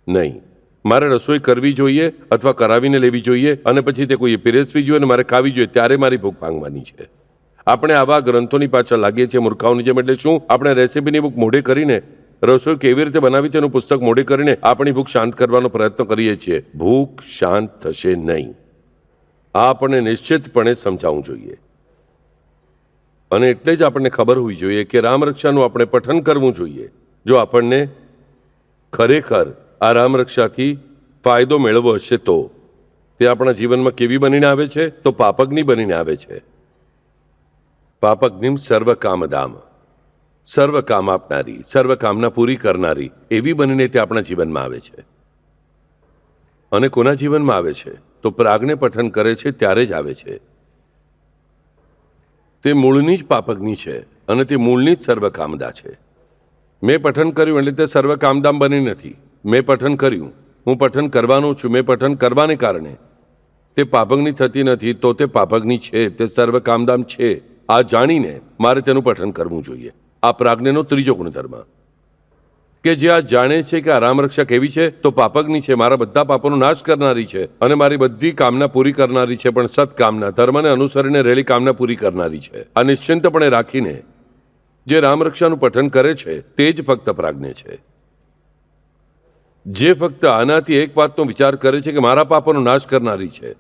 નહીં. મારે રસોઈ કરવી જોઈએ અથવા કરાવીને લેવી જોઈએ અને પછી તે કોઈએ પીરસવી જોઈએ અને મારે ખાવી જોઈએ, ત્યારે મારી ભૂખ ભાંગવાની છે. આપણે આવા ગ્રંથોની પાછળ લાગીએ છીએ મૂર્ખાઓની જેમ. એટલે શું? આપણે રેસીપીની બુક મોઢે કરીને, રસોઈ કેવી રીતે બનાવી તેનું પુસ્તક મોઢે કરીને આપણી ભૂખ શાંત કરવાનો પ્રયત્ન કરીએ છીએ. ભૂખ શાંત થશે નહીં. આ આપણને નિશ્ચિતપણે સમજાવવું જોઈએ. અને એટલે જ આપણને ખબર હોવી જોઈએ કે રામરક્ષાનું આપણે પઠન કરવું જોઈએ. જો આપણને ખરેખર આ રામરક્ષાથી ફાયદો મેળવવો હશે તો તે આપણા જીવનમાં કેવી બનીને આવે છે? તો પાપજ્ઞ બનીને આવે છે. પાપજ્ઞ સર્વ કામદામ, સર્વ કામ આપનારી, સર્વ કામના પૂરી કરનારી એવી બનીને તે આપણા જીવનમાં આવે છે. અને કોના જીવનમાં આવે છે? તો પ્રાગને પઠન કરે છે ત્યારે જ આવે છે. તે મૂળની જ પાપજ્ઞ છે અને તે મૂળની જ સર્વ કામદા છે. મેં પઠન કર્યું એટલે તે સર્વ કામદામ બની નથી. મેં પઠન કર્યું, હું પઠન કરવાનો છું, મેં પઠન કરવાને કારણે તે પાપજ્ઞ થતી નથી, તો તે પાપજ્ઞ છે, તે સર્વ કામદામ છે. આ જાણીને મારે તેનું પઠન કરવું જોઈએ. આ પ્રાજ્ઞનો ત્રીજો ગુણધર્મ કે જે આ જાણે છે કે આ રામરક્ષા કેવી છે? તો પાપજ્ઞ છે, મારા બધા પાપોનો નાશ કરનારી છે અને મારી બધી કામના પૂરી કરનારી છે, પણ સત્કામના, ધર્મને અનુસરીને રહેલી કામના પૂરી કરનારી છે. આ નિશ્ચિંતપણે રાખીને જે રામરક્ષાનું પઠન કરે છે તે જ ફક્ત પ્રાજ્ઞ છે. જે ફક્ત આનાથી એક વાતનો વિચાર કરે છે કે મારા પાપનો નાશ કરનારી છે,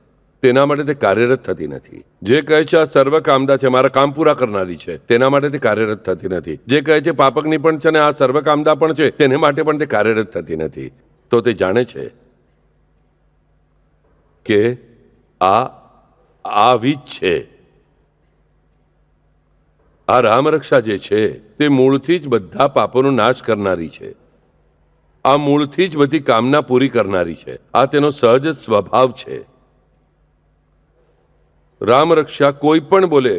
તેના માટે તે કાર્યરત થતી નથી. જે કહે છે આ સર્વ કામદા છે, મારા કામ પૂરા કરનારી છે, તેના માટે તે કાર્યરત થતી નથી. જે કહે છે પાપકની પણ છે ને આ સર્વ કામદા પણ છે, તેને માટે પણ તે કાર્યરત થતી નથી. તો તે જાણે છે કે આ આવી જ છે. આ રામરક્ષા જે છે તે મૂળથી જ બધા પાપોનો નાશ કરનારી છે. આ મૂળથી જ બધી કામના પૂરી કરનારી છે. આ તેનો સહજ સ્વભાવ છે. રામરક્ષા કોઈ પણ બોલે,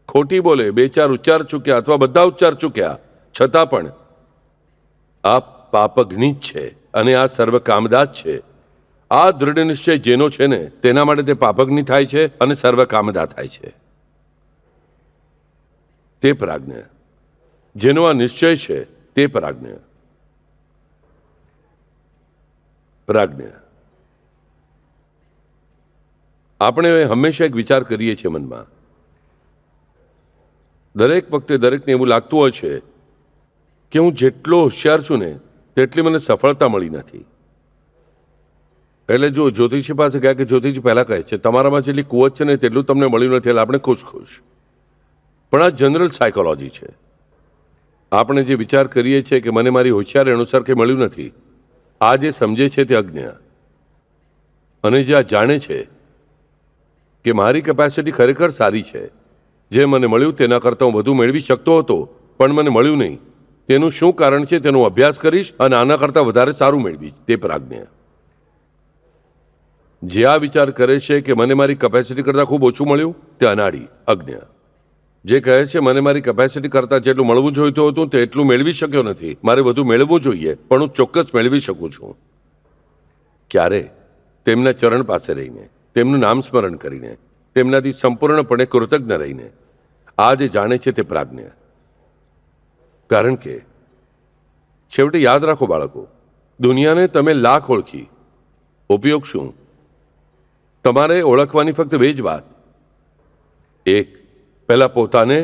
ખોટી બોલે, બે ચાર ઉચ્ચાર ચૂક્યા અથવા બધા ઉચ્ચાર ચૂક્યા છતાં પણ આ પાપગ્નિ જ છે અને આ સર્વ કામદા જ છે. આ દૃઢ નિશ્ચય જેનો છે ને તેના માટે તે પાપગ્નિ થાય છે અને સર્વ કામદા થાય છે. તે પ્રાજ્ઞ જેનો આ નિશ્ચય છે તે પ્રાજ્ઞ. આપણે હંમેશા એક વિચાર કરીએ છીએ મનમાં. દરેક વખતે દરેકને એવું લાગતું હોય છે કે હું જેટલો હોશિયાર છું ને તેટલી મને સફળતા મળી નથી. એટલે જો જ્યોતિષી પાસે ગયા કે જ્યોતિષી પહેલા કહે છે તમારામાં જેટલી કુવત છે ને તેટલું તમને મળ્યું નથી, એટલે આપણે ખુશ. પણ આ જનરલ સાયકોલોજી છે. આપણે જે વિચાર કરીએ છીએ કે મને મારી હોશિયારી અનુસાર કંઈ મળ્યું નથી, આ જે સમજે છે તે અજ્ઞ. અને જે આ જાણે છે કે મારી કેપેસિટી ખરેખર સારી છે, જે મને મળ્યું તેના કરતાં હું વધુ મેળવી શકતો હતો પણ મને મળ્યું નહીં, તેનું શું કારણ છે તેનો અભ્યાસ કરીશ અને આના કરતાં વધારે સારું મેળવીશ, તે પ્રાજ્ઞ. જે આ વિચાર કરે છે કે મને મારી કેપેસિટી કરતાં ખૂબ ઓછું મળ્યું તે અનાડી, અજ્ઞ. જે કહે છે મને મારી કેપેસિટી કરતાં જેટલું મળવું જોઈતું હતું તેટલું મેળવી શક્યો નથી, મારે વધુ મેળવવું જોઈએ પણ હું ચોક્કસ મેળવી શકું છું. ક્યારે? તેમના ચરણ પાસે રહીને, તેમનું નામ સ્મરણ કરીને, તેમનાથી સંપૂર્ણપણે કૃતજ્ઞ રહીને. આ જે જાણે છે તે પ્રાજ્ઞ. કારણ કે છેવટે યાદ રાખો બાળકો, દુનિયાને તમે લાખ ઓળખી, ઉપયોગ શું? તમારે ઓળખવાની ફક્ત બે જ વાત. એક, પહેલા પોતાને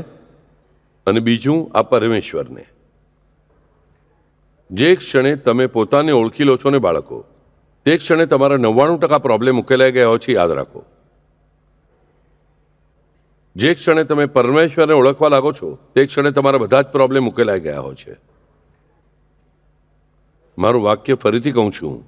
અને બીજું આ પરમેશ્વરને. જે ક્ષણે તમે પોતાને ઓળખી લો છો ને બાળકો, તે ક્ષણે તમારા 99% પ્રોબ્લેમ ઉકેલાઈ ગયા હોય છે, યાદ રાખો. જે ક્ષણે તમે પરમેશ્વરને ઓળખવા લાગો છો તે ક્ષણે તમારા બધા જ પ્રોબ્લેમ ઉકેલાઈ ગયા હોય છે. મારું વાક્ય ફરીથી કહું છું,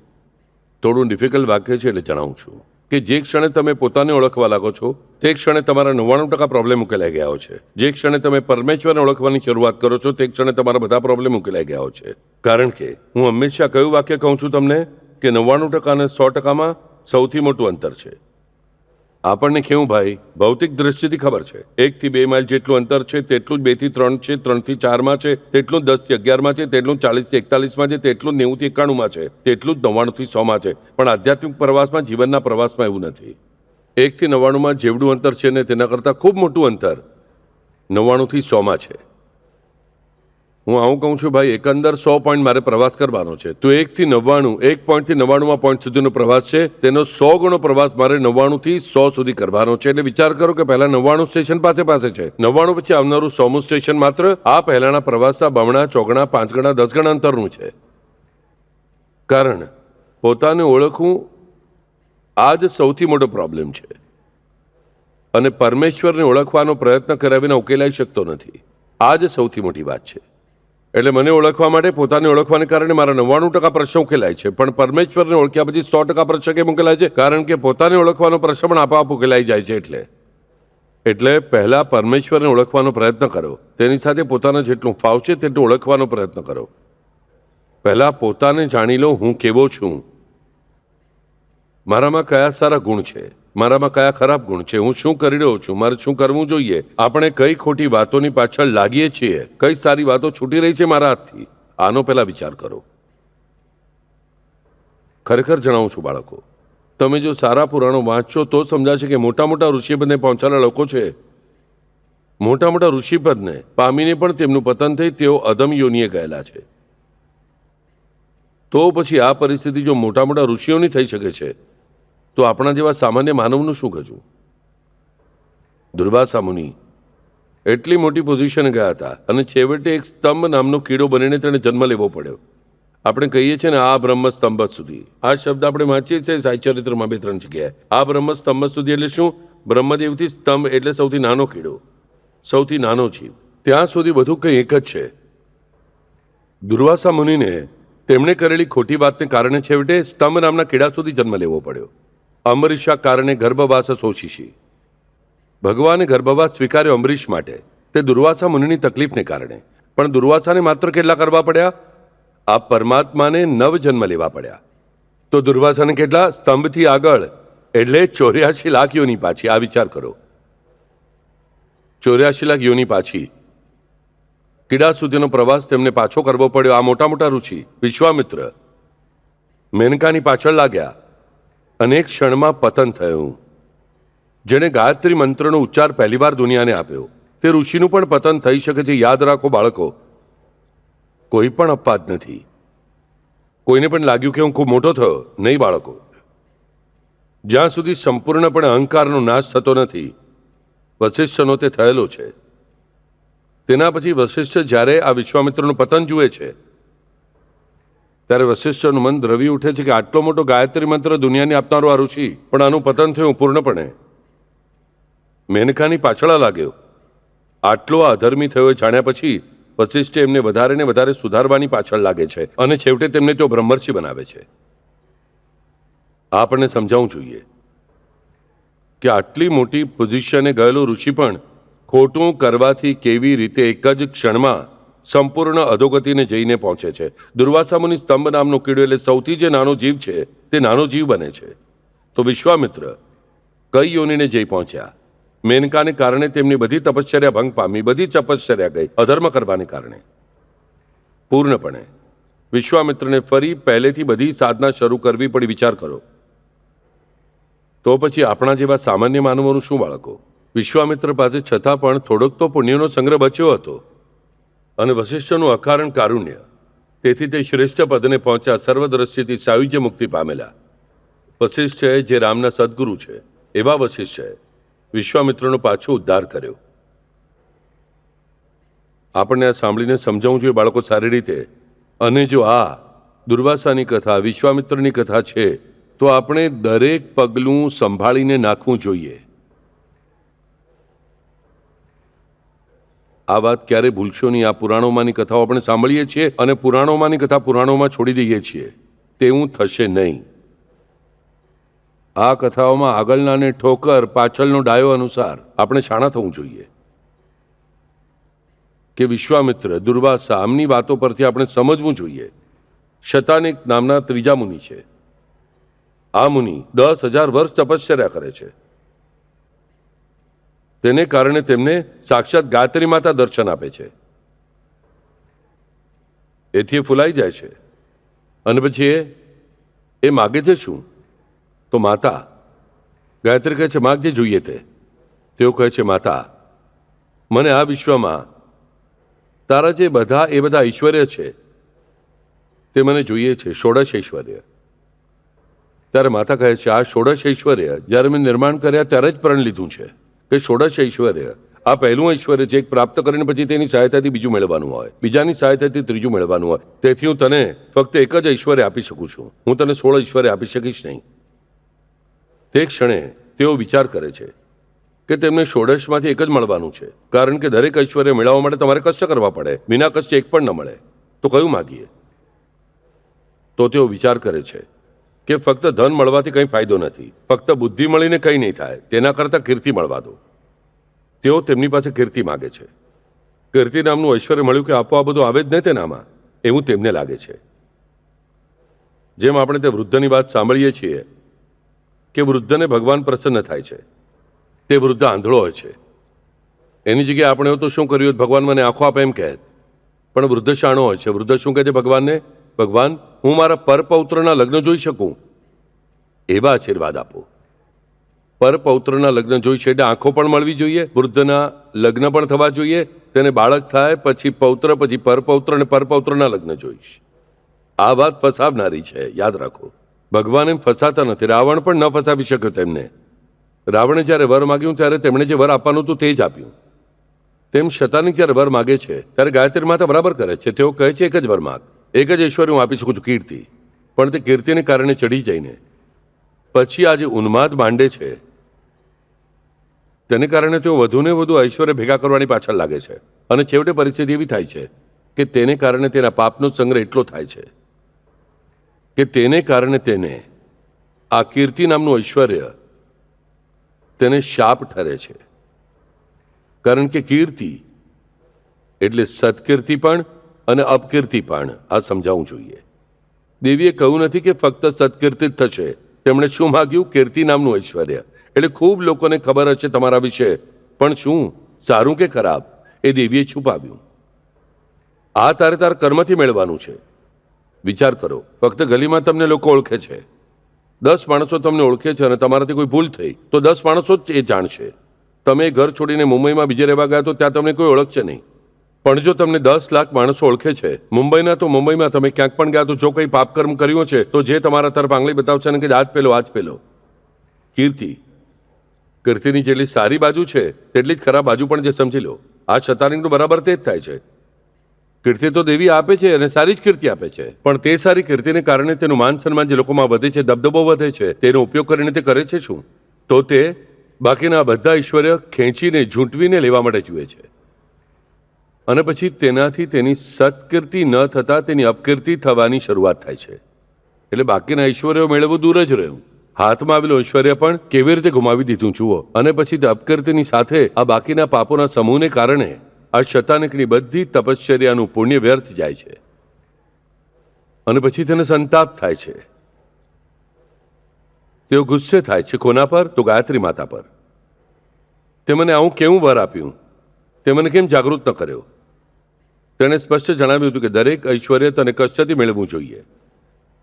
થોડું ડિફિકલ્ટ વાક્ય છે એટલે જણાવું છું કે જે ક્ષણે તમે પોતાને ઓળખવા લાગો છો તે ક્ષણે તમારા 99% પ્રોબ્લેમ ઉકેલાઈ ગયા હોય છે. જે ક્ષણે તમે પરમેશ્વરને ઓળખવાની શરૂઆત કરો છો તે ક્ષણે તમારા બધા પ્રોબ્લેમ ઉકેલાઈ ગયા હોય છે. કારણ કે હું હંમેશા કયું વાક્ય કહું છું તમને કે 99% અને 100%માં સૌથી મોટું અંતર છે. આપણને કેવું ભાઈ, ભૌતિક દ્રષ્ટિથી ખબર છે 1 થી 2 માઇલ જેટલું અંતર છે તેટલું જ 2 થી 3 છે, 3 થી 4માં છે, તેટલું જ 10 થી 11માં છે, તેટલું 40 થી 41માં છે, તેટલું 90 થી 91માં છે, તેટલું જ 99 થી 100માં છે. પણ આધ્યાત્મિક પ્રવાસમાં, જીવનના પ્રવાસમાં એવું નથી. 1 થી 99માં જેવડું અંતર છે ને તેના કરતાં ખૂબ મોટું અંતર 99 થી 100માં છે. હું આવું કહું છું ભાઈ, એકંદર 100 પોઈન્ટ મારે પ્રવાસ કરવાનો છે તો 1 થી 99, 1 પોઈન્ટ થી 99માં પોઈન્ટ સુધીનો પ્રવાસ છે, તેનો 100 ગણો પ્રવાસ મારે 99 થી 100 સુધી કરવાનો છે. એટલે વિચાર કરો કે પહેલા 99 સ્ટેશન પાસે છે, 99 પછી આવનારું 100મું સ્ટેશન માત્ર આ પહેલાના પ્રવાસના બમણા, ચોગણા, 5 ગણા, 10 ગણા અંતરનું છે. કારણ પોતાને ઓળખવું આ જ સૌથી મોટો પ્રોબ્લેમ છે અને પરમેશ્વરને ઓળખવાનો પ્રયત્ન કર્યા વિના ઉકેલાઈ શકતો નથી. આ જ સૌથી મોટી વાત છે. એટલે મને ઓળખવા માટે, પોતાને ઓળખવાને કારણે મારા 99% પ્રશ્ન ઉકેલાય છે, પણ પરમેશ્વરને ઓળખ્યા પછી 100% પ્રશ્ન કેમ ઉકેલાય છે? કારણ કે પોતાને ઓળખવાનો પ્રશ્ન પણ આપોઆપ ઉકેલાઈ જાય છે. એટલે પહેલા પરમેશ્વરને ઓળખવાનો પ્રયત્ન કરો, તેની સાથે પોતાને જેટલું ફાવશે તેટલું ઓળખવાનો પ્રયત્ન કરો. પહેલા પોતાને જાણી લો, હું કેવો છું, મારામાં કયા સારા ગુણ છે, મારામાં કયા ખરાબ ગુણ છે, હું શું કરી રહ્યો છું, મારે શું કરવું જોઈએ. આપણે કઈ ખોટી વાતોની પાછળ લાગીએ છીએ, કઈ સારી વાતો છૂટી રહી છે મારા હાથથી, આનો પહેલા વિચાર કરો. ખરેખર જણાવું છું બાળકો, તમે જો સારા પુરાણો વાંચશો તો સમજાશે કે મોટા મોટા ઋષિપદને પહોંચેલા લોકો છે, મોટા મોટા ઋષિપદને પામીને પણ તેમનું પતન થઈ, તેઓ અધમ યોનિએ ગયેલા છે. તો પછી આ પરિસ્થિતિ જો મોટા મોટા ઋષિઓની થઈ શકે છે તો આપણા જેવા સામાન્ય માનવનું શું ગજું? દુર્વાસા મુનિ એટલી મોટી પોઝિશન ગયા હતા અને છેવટે એક સ્તંભ નામનો કીડો બનીને તેણે જન્મ લેવો પડ્યો. આપણે કહીએ છીએ ને આ બ્રહ્મ સ્તંભ સુધી, આ શબ્દ આપણે વાંચીએ છીએ સાહિત્યચરિત્રમાં 2-3 જગ્યાએ. આ બ્રહ્મ સ્તંભ સુધી એટલે શું? બ્રહ્મદેવથી સ્તંભ એટલે સૌથી નાનો કીડો, સૌથી નાનો જીવ, ત્યાં સુધી બધું કંઈ એક જ છે. દુર્વાસા મુનિને તેમણે કરેલી ખોટી વાતને કારણે છેવટે સ્તંભ નામના કીડા સુધી જન્મ લેવો પડ્યો. અંબરીશા કારણે ગર્ભવાસ શોષીશી. ભગવાને ગર્ભવાસ સ્વીકાર્યો અંબરીશ માટે, તે દુર્વાસા મુનિની તકલીફને કારણે. પણ દુર્વાસાને માત્ર કેટલા કરવા પડ્યા? આ પરમાત્માને 9 જન્મ લેવા પડ્યા. તો દુર્વાસાને કેટલા? સ્તંભથી આગળ એટલે 84 લાખ યોની પાછી. આ વિચાર કરો, 84 લાખ યોની પાછી. કીડા સુધીનો પ્રવાસ તેમને પાછો કરવો પડ્યો. આ મોટા મોટા ઋષિ વિશ્વામિત્ર મેનકાની પાછળ લાગ્યા અને એક ક્ષણમાં પતન થયું. જેણે ગાયત્રી મંત્રનો ઉચ્ચાર પહેલીવાર દુનિયાને આપ્યો તે ઋષિનું પણ પતન થઈ શકે છે. યાદ રાખો બાળકો, કોઈ પણ અપવાદ નથી. કોઈને પણ લાગ્યું કે હું ખૂબ મોટો થયો, નહીં બાળકો. જ્યાં સુધી સંપૂર્ણપણે અહંકારનો નાશ થતો નથી, વશિષ્ઠનો તે થયેલો છે. તેના પછી વશિષ્ઠ જ્યારે આ વિશ્વામિત્રનું પતન જુએ છે ત્યારે વશિષ્ઠનું મન દ્રવી ઉઠે છે કે આટલો મોટો ગાયત્રી મંત્ર દુનિયાને આપનારો આ ઋષિ, પણ આનું પતન થયું પૂર્ણપણે. મેનકાની પાછળ લાગ્યો. આટલો અધર્મી થયો જાણ્યા પછી વશિષ્ઠે એમને વધારે ને વધારે સુધારવાની પાછળ લાગે છે અને છેવટે તેમને તેઓ બ્રહ્મર્ષિ બનાવે છે. આપણને સમજાવવું જોઈએ કે આટલી મોટી પોઝિશને ગયેલો ઋષિ પણ ખોટું કરવાથી કેવી રીતે એક જ ક્ષણમાં સંપૂર્ણ અધોગતિને જઈને પહોંચે છે. દુર્વાસા મુનિ સ્તંભ નામનો કીડો એટલે સૌથી જે નાનો જીવ છે તે નાનો જીવ બને છે. તો વિશ્વામિત્ર કઈ યોનિને જઈ પહોંચ્યા? મેનકાને કારણે તેમની બધી તપશ્ચર્યા ભંગ પામી, બધી તપશ્ચર્યા ગઈ અધર્મ કરવાને કારણે પૂર્ણપણે. વિશ્વામિત્રને ફરી પહેલેથી બધી સાધના શરૂ કરવી પડી. વિચાર કરો તો પછી આપણા જેવા સામાન્ય માનવોનું શું બાળકો? વિશ્વામિત્ર પાસે છતાં પણ થોડોક તો પુણ્યનો સંગ્રહ બચ્યો હતો અને વશિષ્ઠનું અકારણ કારુણ્ય, તેથી તે શ્રેષ્ઠ પદને પહોંચ્યા. સર્વદ્રશ્યથી સાયુજ્ય મુક્તિ પામેલા વશિષ્ઠે જે રામના સદગુરુ છે એવા વશિષ્ઠે વિશ્વામિત્રનો પાછો ઉદ્ધાર કર્યો. આપણને આ સાંભળીને સમજાવવું જોઈએ બાળકો સારી રીતે. અને જો આ દુર્વાસાની કથા, વિશ્વામિત્રની કથા છે તો આપણે દરેક પગલું સંભાળીને નાખવું જોઈએ. આ વાત ક્યારે ભૂલશો નહીં. આ પુરાણોમાંની કથાઓ આપણે સાંભળીએ છીએ અને પુરાણોમાંની કથા પુરાણોમાં છોડી દઈએ છીએ, તેવું થશે નહીં. આ કથાઓમાં આગળનાને ઠોકર, પાછળનો ડાયો અનુસાર આપણે શાણા થવું જોઈએ. કે વિશ્વામિત્ર, દુર્વાસા, આમની વાતો પરથી આપણે સમજવું જોઈએ. શતાનિક નામના ત્રીજા મુનિ છે. આ મુનિ 10,000 વર્ષ તપશ્ચર્યા કરે છે. તેને કારણે તેમને સાક્ષાત ગાયત્રી માતા દર્શન આપે છે. એથી ફૂલાઈ જાય છે અને પછી એ માગે છે શું? તો માતા. ગાયત્રી કહે છે માગ જે જોઈએ તે. તેઓ કહે છે માતા, મને આ વિશ્વમાં તારા જે બધા ઐશ્વર્ય છે તે મને જોઈએ છે, ષોડશ ઐશ્વર્ય. ત્યારે માતા કહે છે આ ષોડશ ઐશ્વર્ય જ્યારે મેં નિર્માણ કર્યા ત્યારે જ પ્રણ લીધું છે કે ષોડશ ઐશ્વર્ય આ પહેલું ઐશ્વર્ય છે. એક પ્રાપ્ત કરીને પછી તેની સહાયતાથી બીજું મેળવવાનું હોય, બીજાની સહાયતાથી ત્રીજું મેળવવાનું હોય. તેથી હું તને ફક્ત એક જ ઐશ્વર્ય આપી શકું છું, હું તને 16 ઐશ્વર્ય આપી શકીશ નહીં. તે ક્ષણે તેઓ વિચાર કરે છે કે તેમને ષોડશમાંથી એક જ મળવાનું છે, કારણ કે દરેક ઐશ્વર્ય મેળવવા માટે તમારે કષ્ટ કરવા પડે. વિના કષ્ટ એક પણ ન મળે. તો કયું માગીએ? તો તેઓ વિચાર કરે છે કે ફક્ત ધન મળવાથી કંઈ ફાયદો નથી, ફક્ત બુદ્ધિ મળીને કંઈ નહીં થાય, તેના કરતાં કીર્તિ મળવા દો. તેઓ તેમની પાસે કીર્તિ માગે છે. કીર્તિ નામનું ઐશ્વર્ય મળ્યું કે આપો આ બધું આવે જ નહીં તેનામાં, એવું તેમને લાગે છે. જેમ આપણે તે વૃદ્ધની વાત સાંભળીએ છીએ કે વૃદ્ધને ભગવાન પ્રસન્ન થાય છે. તે વૃદ્ધ આંધળો હોય છે. એની જગ્યાએ આપણે તો શું કર્યું, ભગવાન મને આંખો આપે એમ કહે. પણ વૃદ્ધ શાણો હોય છે. વૃદ્ધ શું કહે છે ભગવાનને? ભગવાન, હું મારા પરપૌત્રના લગ્ન જોઈ શકું એવા આશીર્વાદ આપો. પરપૌત્રના લગ્ન જોઈ છે એટલે આંખો પણ મળવી જોઈએ, વૃદ્ધના લગ્ન પણ થવા જોઈએ, તેને બાળક થાય, પછી પૌત્ર, પછી પરપૌત્ર અને પરપૌત્રના લગ્ન જોઈશ. આ વાત ફસાવનારી છે, યાદ રાખો. ભગવાન એમ ફસાતા નથી. રાવણ પણ ન ફસાવી શક્યો તેમને. રાવણે જ્યારે વર માગ્યું ત્યારે તેમણે જે વર આપવાનું હતું તે જ આપ્યું. તેમ શતાનિક જ્યારે વર માગે છે ત્યારે ગાયત્રી માતા બરાબર કરે છે. તેઓ કહે છે એક જ વર માગ. એક જ ઐશ્વર્ય હું આપી શકું છું, કીર્તિ. પણ તે કીર્તિને કારણે ચડી જઈને પછી આ જે ઉન્માદ માંડે છે તેને કારણે તેઓ વધુને વધુ ઐશ્વર્ય ભેગા કરવાની પાછળ લાગે છે. અને છેવટે પરિસ્થિતિ એવી થાય છે કે તેને કારણે તેના પાપનો સંગ્રહ એટલો થાય છે કે તેને કારણે તેને આ કીર્તિ નામનું ઐશ્વર્ય તેને શાપ ઠરે છે. કારણ કે કીર્તિ એટલે સત્કીર્તિ પણ અને અપકીર્તિ પણ. આ સમજાવવું જોઈએ. દેવીએ કહ્યું નથી કે ફક્ત સત્કીર્તિ જ થશે. તેમણે શું માગ્યું? કીર્તિ નામનું ઐશ્વર્ય. એટલે ખૂબ લોકોને ખબર હશે તમારા વિશે, પણ શું સારું કે ખરાબ એ દેવીએ છુપાવ્યું. આ તારે તાર કર્મથી મેળવાનું છે. વિચાર કરો, ફક્ત ગલીમાં તમને લોકો ઓળખે છે, 10 માણસો તમને ઓળખે છે અને તમારાથી કોઈ ભૂલ થઈ તો 10 માણસો જ એ જાણશે. તમે ઘર છોડીને મુંબઈમાં બીજે રહેવા ગયા તો ત્યાં તમને કોઈ ઓળખશે નહીં. પણ જો તમને 10 લાખ માણસો ઓળખે છે મુંબઈના, તો મુંબઈમાં તમે ક્યાંક પણ ગયા તો જો કંઈ પાપકર્મ કર્યું છે તો જે તમારા તરફ આંગળી બતાવશે ને કે આજ પેલો આજ પેલો. કીર્તિ, કીર્તિની જેટલી સારી બાજુ છે તેટલી જ ખરાબ બાજુ પણ જે સમજી લો. આ શતાનીનું બરાબર તે જ થાય છે. કીર્તિ તો દેવી આપે છે અને સારી જ કીર્તિ આપે છે, પણ તે સારી કીર્તિને કારણે તેનું માન સન્માન જે લોકોમાં વધે છે, દબદબો વધે છે, તેનો ઉપયોગ કરીને તે કરે છે શું? તો તે બાકીના બધા ઐશ્વર્ય ખેંચીને ઝૂંટવીને લેવા માટે જુએ છે. અને પછી તેનાથી તેની સત્કીર્તિ ન થતાં તેની અપકીર્તિ થવાની શરૂઆત થાય છે. એટલે બાકીના ઐશ્વર્યો મેળવવું દૂર જ રહ્યું. હાથમાં આવેલું ઐશ્વર્ય પણ કેવી રીતે ગુમાવી દીધું જુઓ. અને પછી તે અપકીર્તિની સાથે આ બાકીના પાપોના સમૂહને કારણે આ શતાનિકની બધી તપશ્ચર્યાનું પુણ્ય વ્યર્થ જાય છે. અને પછી તેને સંતાપ થાય છે. તેઓ ગુસ્સે થાય છે. કોના પર? તો ગાયત્રી માતા પર. તે મને આવું કેવું વર આપ્યું? તે મને કેમ જાગૃત ન કર્યો? તેણે સ્પષ્ટ જણાવ્યું હતું કે દરેક ઐશ્વર્ય તને કષ્ટથી મેળવવું જોઈએ.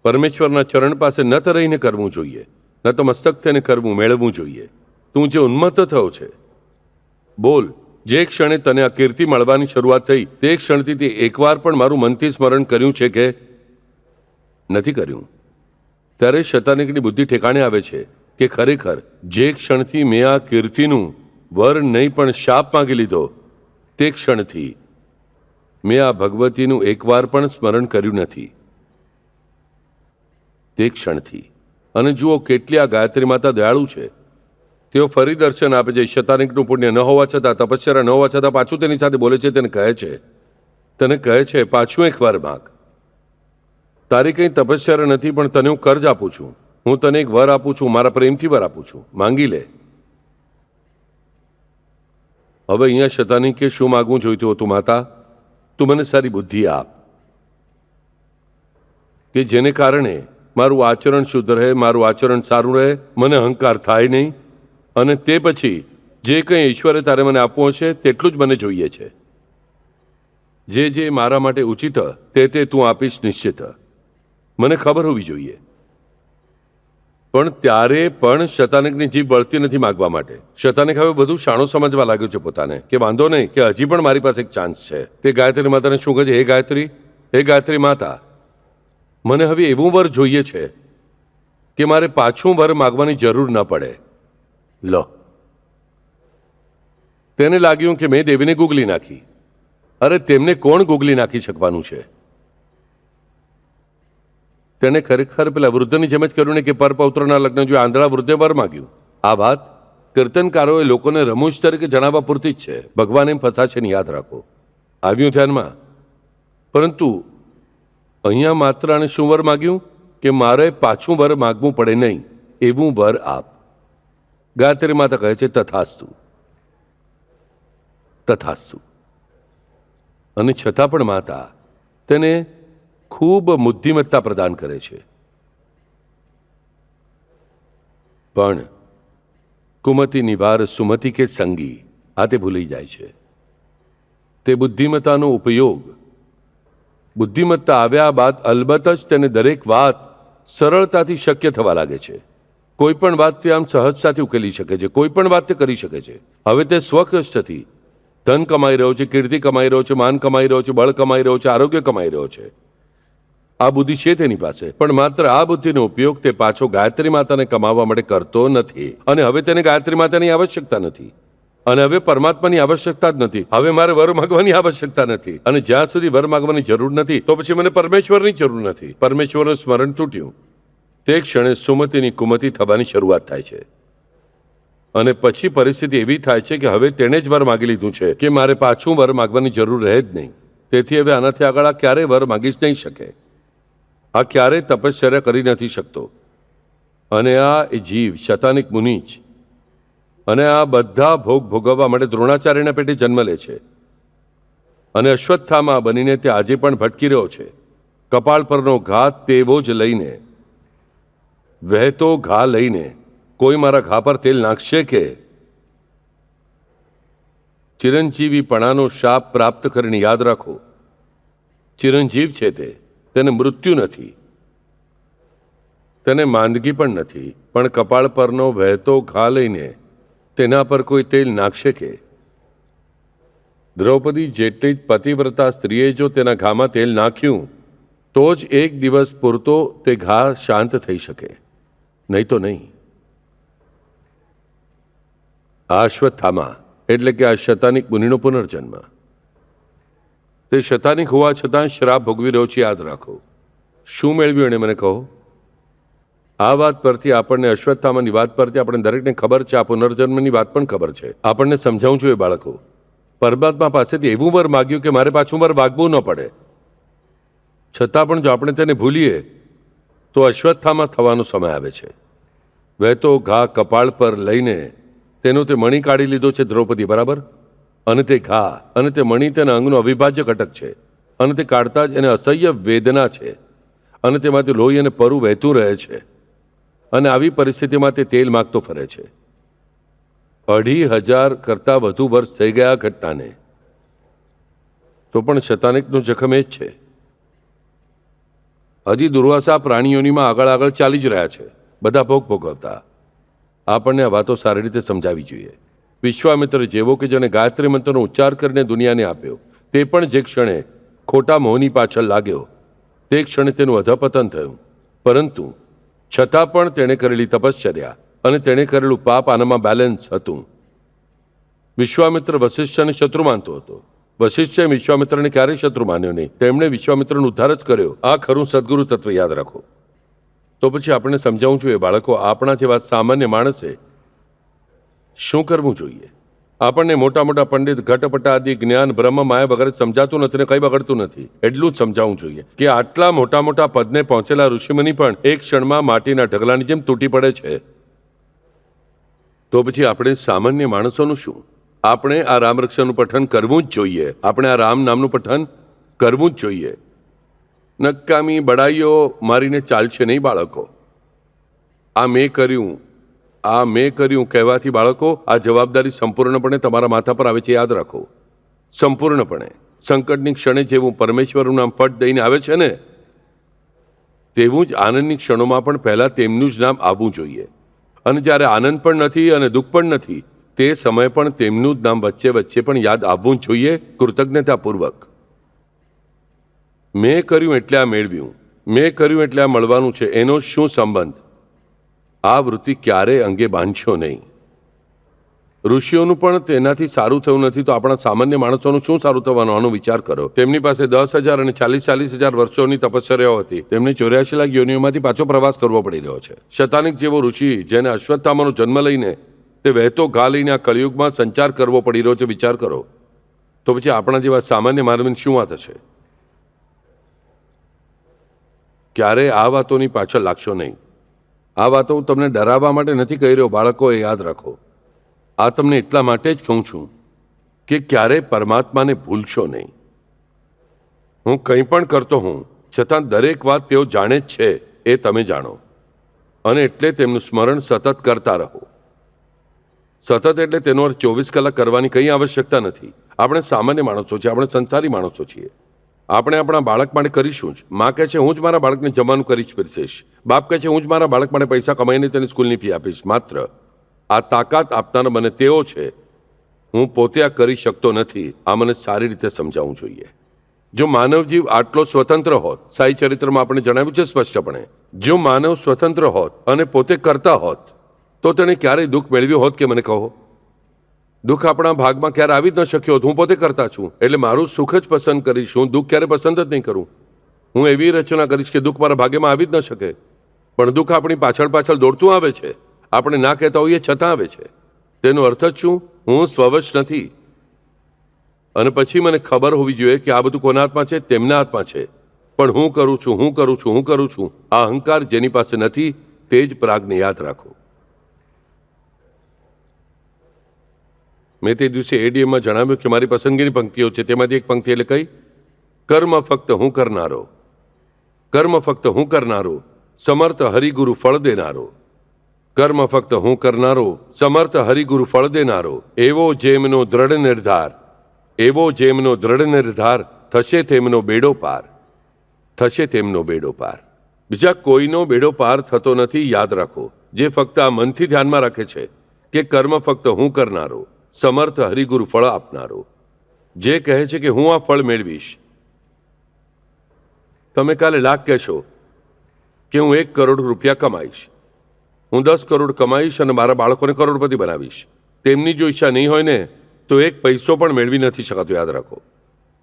પરમેશ્વરના ચરણ પાસે નત રહીને કરવું જોઈએ, ન તો મસ્તક થઈને કરવું, મેળવવું જોઈએ. તું જે ઉન્મત્ત થયો છે, બોલ, જે ક્ષણે તને આ કીર્તિ મળવાની શરૂઆત થઈ તે ક્ષણથી તે એકવાર પણ મારું મનથી સ્મરણ કર્યું છે કે નથી કર્યું? ત્યારે શતાનિકની બુદ્ધિ ઠેકાણે આવે છે કે ખરેખર જે ક્ષણથી મેં આ કીર્તિનું વર નહીં પણ શાપ માંગી લીધો તે ક્ષણથી મેં આ ભગવતીનું એકવાર પણ સ્મરણ કર્યું નથી. તે ક્ષણથી. અને જુઓ કેટલી આ ગાયત્રી માતા દયાળુ છે. તેઓ ફરી દર્શન આપે છે. શતાનિકનું પુણ્ય ન હોવા છતાં, તપસ્યા ન હોવા છતાં પાછું તેની સાથે બોલે છે. તેને કહે છે પાછું એક વર માંગ. તારી કંઈ તપસ્યા નથી, પણ તને હું કર્જ આપું છું. હું તને એક વર આપું છું, મારા પ્રેમથી વર આપું છું, માંગી લે. હવે અહીંયા શતાનિકે શું માગવું જોઈતું હતું? માતા, તું મને સારી બુદ્ધિ આપ કે જેને કારણે મારું આચરણ શુદ્ધ રહે, મારું આચરણ સારું રહે, મને અહંકાર થાય નહીં. અને તે પછી જે કંઈ ઈશ્વરે તારે મને આપવું હશે તેટલું જ મને જોઈએ છે. જે જે મારા માટે ઉચિત તે તું આપીશ નિશ્ચિત. મને ખબર હોવી જોઈએ. પણ ત્યારે પણ શતાનિકની જીભ બળતી નથી માગવા માટે. શતાનિક હવે બધું શાણો સમજવા લાગ્યો છે પોતાને, કે વાંધો નહીં, કે હજી પણ મારી પાસે એક ચાન્સ છે. તે ગાયત્રી માતાને શું કહે છે? હે ગાયત્રી માતા, મને હવે એવું વર જોઈએ છે કે મારે પાછું વર માગવાની જરૂર ન પડે. લો, તેને લાગ્યું કે મેં દેવીને ગુગલી નાખી. અરે તેમને કોણ ગુગલી નાખી શકવાનું છે? તેને ખરેખર પેલા વૃદ્ધની જેમ જ કર્યું ને કે પરપૌત્રના લગ્ન જો આંધળા વૃદ્ધે વર માગ્યું. આ વાત કીર્તનકારોએ લોકોને રમૂજ તરીકે જણાવવા પૂરતી જ છે. ભગવાન એમ ફસાશે ને યાદ રાખો. આવ્યું ધ્યાનમાં? પરંતુ અહીંયા માત્ર આને શું વર માગ્યું? કે મારે પાછું વર માગવું પડે નહીં એવું વર આપ. ગાયત્રી માતા કહે છે તથાસ્તુ, તથાસ્તુ. અને છતાં પણ માતા તેને ખૂબ બુદ્ધિમત્તા પ્રદાન કરે છે. પણ કુમતિ નિવાર સુમતિ કે સંગી, આ તે ભૂલી જાય છે. તે બુદ્ધિમત્તાનો ઉપયોગ, બુદ્ધિમત્તા આવ્યા બાદ અલબત્ત જ તેને દરેક વાત સરળતાથી શક્ય થવા લાગે છે. કોઈ પણ વાત તે આમ સહજતાથી ઉકેલી શકે છે. કોઈ પણ વાત તે કરી શકે છે. હવે તે સ્વકષ્ટથી ધન કમાઈ રહ્યો છે, કીર્તિ કમાઈ રહ્યો છે, માન કમાઈ રહ્યો છે, બળ કમાઈ રહ્યો છે, આરોગ્ય કમાઈ રહ્યો છે. આ બુદ્ધિ છે તેની પાસે, પણ માત્ર આ બુદ્ધિનો ઉપયોગ તે પાછો ગાયત્રી માતાને કમાવવા માટે કરતો નથી. અને હવે તેને ગાયત્રી માતાની આવશ્યકતા નથી. અને હવે પરમાત્માની આવશ્યકતા જ નથી. હવે મારે વર માંગવાની આવશ્યકતા નથી. અને જ્યાં સુધી વર માંગવાની જરૂર નથી તો પછી મને પરમેશ્વરની જરૂર નથી. પરમેશ્વરનું સ્મરણ તૂટ્યું તે ક્ષણે સુમતિની કુમતિ થવાની શરૂઆત થાય છે. અને પછી પરિસ્થિતિ એવી થાય છે કે હવે તેણે જ વર માગી લીધું છે કે મારે પાછું વર માગવાની જરૂર રહે જ નહીં. તેથી હવે આનાથી આગળ આ ક્યારેય વર માગી જ નહીં શકે. આ ક્યારેય તપશ્ચર્યા કરી નથી શકતો. અને આ જીવ શતાનિક મુનિ જ અને આ બધા ભોગ ભોગવવા માટે દ્રોણાચાર્યના પેટે જન્મ લે છે. અને અશ્વત્થામા બનીને તે આજે પણ ભટકી રહ્યો છે. કપાળ પરનો ઘા તેવો જ લઈને, વહેતો ઘા લઈને કોઈ મારા ઘા પર તેલ નાખશે કે? ચિરંજીવીપણાનો શાપ પ્રાપ્ત કરીને યાદ રાખો, ચિરંજીવ છે તેને મૃત્યુ નથી, તેને માંદગી પણ નથી, પણ કપાળ પરનો વહેતો ઘા લઈને તેના પર કોઈ તેલ નાખશે કે? દ્રૌપદી જેટલી જ પતિવ્રતા સ્ત્રીએ જો તેના ઘામાં તેલ નાખ્યું તો જ એક દિવસ પૂરતો તે ઘા શાંત થઈ શકે, નહીં તો નહીં. આ અશ્વત્થામા એટલે કે આ શતાનિક મુનિનો પુનર્જન્મ. તે શતાનિક હોવા છતાં શ્રાપ ભોગવી રહ્યો છે, યાદ રાખો. શું મેળવ્યું એણે મને કહો. આ વાત પરથી આપણને, અશ્વત્થામાની વાત પરથી આપણે દરેકને ખબર છે, આ પુનર્જન્મની વાત પણ ખબર છે. આપણને સમજાવવું જોઈએ બાળકો. પરમાત્મા પાસેથી એવું વર માગ્યું કે મારે પાછું વર માગવું ન પડે. છતાં પણ જો આપણે તેને ભૂલીએ તો અશ્વત્થામા થવાનો સમય આવે છે. વહેતો ઘા કપાળ પર લઈને તેનો તે મણી કાઢી લીધો છે દ્રૌપદી, બરાબર? અને તે ઘા અને તે મણી તેના અંગનો અવિભાજ્ય ઘટક છે. અને તે કાઢતા જ એને અસહ્ય વેદના છે અને તેમાંથી લોહી અને પરુ વહેતું રહે છે. અને આવી પરિસ્થિતિમાં તે તેલ માગતો ફરે છે. 2500 કરતાં વધુ વર્ષ થઈ ગયા ઘટનાને, તો પણ શતાનિકનો જખમ એ જ છે. હજી દુર્વાસા પ્રાણીઓનીમાં આગળ આગળ ચાલી જ રહ્યા છે, બધા ભોગ ભોગવતા. આપણને આ વાતો સારી રીતે સમજાવી જોઈએ. વિશ્વામિત્ર જેવો કે જેણે ગાયત્રી મંત્રનો ઉચ્ચાર કરીને દુનિયાને આપ્યો, તે પણ જે ક્ષણે ખોટા મોહની પાછળ લાગ્યો તે ક્ષણે તેનું અધપતન થયું. પરંતુ છતાં પણ તેણે કરેલી તપશ્ચર્યા અને તેણે કરેલું પાપ આનામાં બેલેન્સ હતું. વિશ્વામિત્ર વશિષ્ઠને શત્રુ માનતો હતો. વશિષ્ઠે વિશ્વામિત્રને ક્યારેય શત્રુ માન્યો નહીં. તેમણે વિશ્વામિત્રનો ઉદ્ધાર જ કર્યો. આ ખરું સદગુરુ તત્વ, યાદ રાખો. તો પછી આપણે સમજાવવું જોઈએ બાળકો, આપણા જેવા સામાન્ય માણસે શું કરવું જોઈએ. આપણને મોટા મોટા પંડિત, ઘટપટાદિ, જ્ઞાન, બ્રહ્મ, માયા વગેરે સમજાતું નથી ને કંઈ બગડતું નથી. એટલું જ સમજાવવું જોઈએ કે આટલા મોટા મોટા પદને પહોંચેલા ઋષિમુનિ પણ એક ક્ષણમાં માટીના ઢગલાની જેમ તૂટી પડે છે. તો પછી આપણે સામાન્ય માણસોનું શું? આપણે આ રામરક્ષાનું પઠન કરવું જ જોઈએ. આપણે આ રામ નામનું પઠન કરવું જ જોઈએ. નકામી બડાઈઓ મારીને ચાલશે નહીં બાળકો. આ મેં કર્યું કહેવાથી બાળકો, આ જવાબદારી સંપૂર્ણપણે તમારા માથા પર આવે છે, યાદ રાખો. સંપૂર્ણપણે. સંકટની ક્ષણે જેવું પરમેશ્વરનું નામ ફટ દઈને આવે છે ને, તેવું જ આનંદની ક્ષણોમાં પણ પહેલા તેમનું જ નામ આવવું જોઈએ. અને જ્યારે આનંદ પણ નથી અને દુઃખ પણ નથી, તે સમય પણ તેમનું જ નામ વચ્ચે વચ્ચે પણ યાદ આવવું જ જોઈએ, કૃતજ્ઞતાપૂર્વક. મેં કર્યું એટલે આ મેળવ્યું, મેં કર્યું એટલે આ મળવાનું છે, એનો શું સંબંધ? આ વૃત્તિ ક્યારે અંગે બાંધશો નહીં. ઋષિઓનું પણ તેનાથી સારું થયું નથી, તો આપણા સામાન્ય માણસોનું શું સારું થવાનું, આનો વિચાર કરો. તેમની પાસે 10,000 અને 40,000 વર્ષોની તપશ્ચર્યાઓ હતી. તેમને 84 લાખ યોનિઓમાંથી પાછો પ્રવાસ કરવો પડી રહ્યો છે. શતાનિક જેવો ઋષિ, જેને અશ્વત્થામાનો જન્મ લઈને તે વહેતો ઘા લઈને આ કળિયુગમાં સંચાર કરવો પડી રહ્યો છે, વિચાર કરો. તો પછી આપણા જેવા સામાન્ય માનવીની શું વાત હશે? ક્યારે આ વાતોની પાછળ લાગશો નહીં. આ વાતો હું તમને ડરાવવા માટે નથી કહી રહ્યો બાળકો, એ યાદ રાખો. આ તમને એટલા માટે જ કહું છું કે ક્યારેય પરમાત્માને ભૂલશો નહીં. હું કંઈ પણ કરતો હું, છતાં દરેક વાત તેઓ જાણે જ છે, એ તમે જાણો. અને એટલે તેમનું સ્મરણ સતત કરતા રહો. સતત એટલે તેનો અર્થ 24 કલાક કરવાની કંઈ આવશ્યકતા નથી. આપણે સામાન્ય માણસો છીએ, આપણે સંસારી માણસો છીએ. આપણે આપણા બાળક માટે કરીશું જ. માં કહે છે હું જ મારા બાળકને જમવાનું કરી જ પીરસીશ. બાપ કહે છે હું જ મારા બાળક માટે પૈસા કમાઈને તેની સ્કૂલની ફી આપીશ. માત્ર આ તાકાત આપનાર મને તેઓ છે, હું પોતે આ કરી શકતો નથી. આ મને સારી રીતે સમજાવવું જોઈએ. જો માનવ જીવ આટલો સ્વતંત્ર હોત, સાઈ ચરિત્રમાં આપણે જણાવ્યું છે સ્પષ્ટપણે, જો માનવ સ્વતંત્ર હોત અને પોતે કરતા હોત, તો તેણે ક્યારેય દુઃખ મેળવ્યું હોત કે મને કહો? દુઃખ આપણા ભાગમાં ક્યારે આવી જ ન શક્યો હોત. હું પોતે કરતા છું, એટલે મારું સુખ જ પસંદ કરીશ. હું દુઃખ ક્યારે પસંદ જ નહીં કરું. હું એવી રચના કરીશ કે દુઃખ મારા ભાગ્યમાં આવી જ ન શકે. પણ દુઃખ આપણી પાછળ પાછળ દોડતું આવે છે. આપણે ના કહેતા હોઈએ છતાં આવે છે. તેનો અર્થ જ શું? હું સ્વવશ નથી. અને પછી મને ખબર હોવી જોઈએ કે આ બધું કોના હાથમાં છે? તેમના હાથમાં છે. પણ હું કરું છું, હું કરું છું, હું કરું છું. આ અહંકાર જેની પાસે નથી તે જ પ્રાગને યાદ રાખો. મેં તે દિવસે એડીએમમાં જણાવ્યું કે મારી પસંદગીની પંક્તિઓ છે. તેમાંથી એક પંક્તિ એટલે કઈ? કર્મ ફક્ત હું કરનારો, કર્મ ફક્ત હું કરનારો, સમર્થ હરિગુરુ ફળ દેનારો. કર્મ ફક્ત હું કરનારો, સમર્થ હરિગુરુ ફળ દેનારો. એવો જેમનો દ્રઢ નિર્ધાર, એવો જેમનો દ્રઢ નિર્ધાર, થશે તેમનો બેડો પાર, થશે તેમનો બેડો પાર. બીજા કોઈનો બેડો પાર થતો નથી, યાદ રાખો. જે ફક્ત આ મનથી ધ્યાનમાં રાખે છે કે કર્મ ફક્ત હું કરનારો, સમર્થ હરિગુરુ ફળ આપનારો. જે કહે છે કે હું આ ફળ મેળવીશ. તમે કાલે લાખ કહેશો કે હું 1 કરોડ રૂપિયા કમાઈશ, હું 10 કરોડ કમાઈશ અને મારા બાળકોને કરોડપતિ બનાવીશ. તેમની જો ઈચ્છા નહીં હોય ને તો 1 પૈસો પણ મેળવી નથી શકાતો, યાદ રાખો.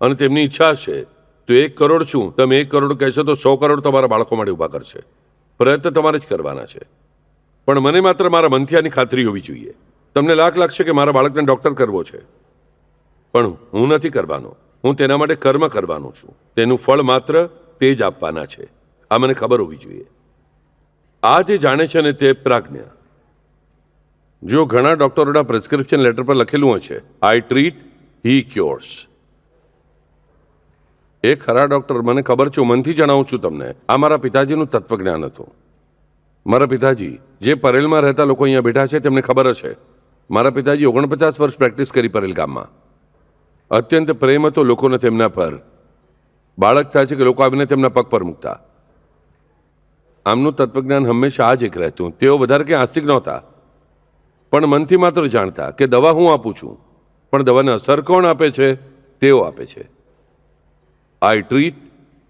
અને તેમની ઈચ્છા છે તો 1 કરોડ શું, તમે 1 કરોડ કહેશો તો 100 કરોડ તમારા બાળકો માટે ઊભા કરશે. પ્રયત્ન તમારે જ કરવાના છે. પણ મને માત્ર મારા મનથી આની ખાતરી હોવી જોઈએ. તમને લાગશે કે મારા બાળકને ડૉક્ટર કરવો છે, પણ હું નથી કરવાનો. હું તેના માટે કર્મ કરવાનો છું. તેનું ફળ માત્ર તે જ આપવાના છે. આ મને ખબર હોવી જોઈએ. આ જે જાણે છે ને તે પ્રાજ્ઞ. જો ઘણા ડૉક્ટરોના પ્રિસ્ક્રિપ્શન લેટર પર લખેલું હોય છે આઈ ટ્રીટ, હી ક્યોર્સ. એ ખરા ડૉક્ટર, મને ખબર છે, હું મનથી જણાવું છું તમને. આ મારા પિતાજીનું તત્વજ્ઞાન હતું. મારા પિતાજી જે પરેલમાં રહેતા લોકો અહીંયા બેઠા છે તેમને ખબર હશે. મારા પિતાજી 49 વર્ષ પ્રેક્ટિસ કરી પરેલ ગામમાં. અત્યંત પ્રેમ હતો લોકોને તેમના પર. બાળક થાય છે કે લોકો આવીને તેમના પગ પર મૂકતા. આમનું તત્વજ્ઞાન હંમેશા આ જ એક રહેતું. તેઓ વધારે કંઈ આસ્તિક નહોતા, પણ મનથી માત્ર જાણતા કે દવા હું આપું છું, પણ દવાને અસર કોણ આપે છે? તેઓ આપે છે. આઈ ટ્રીટ,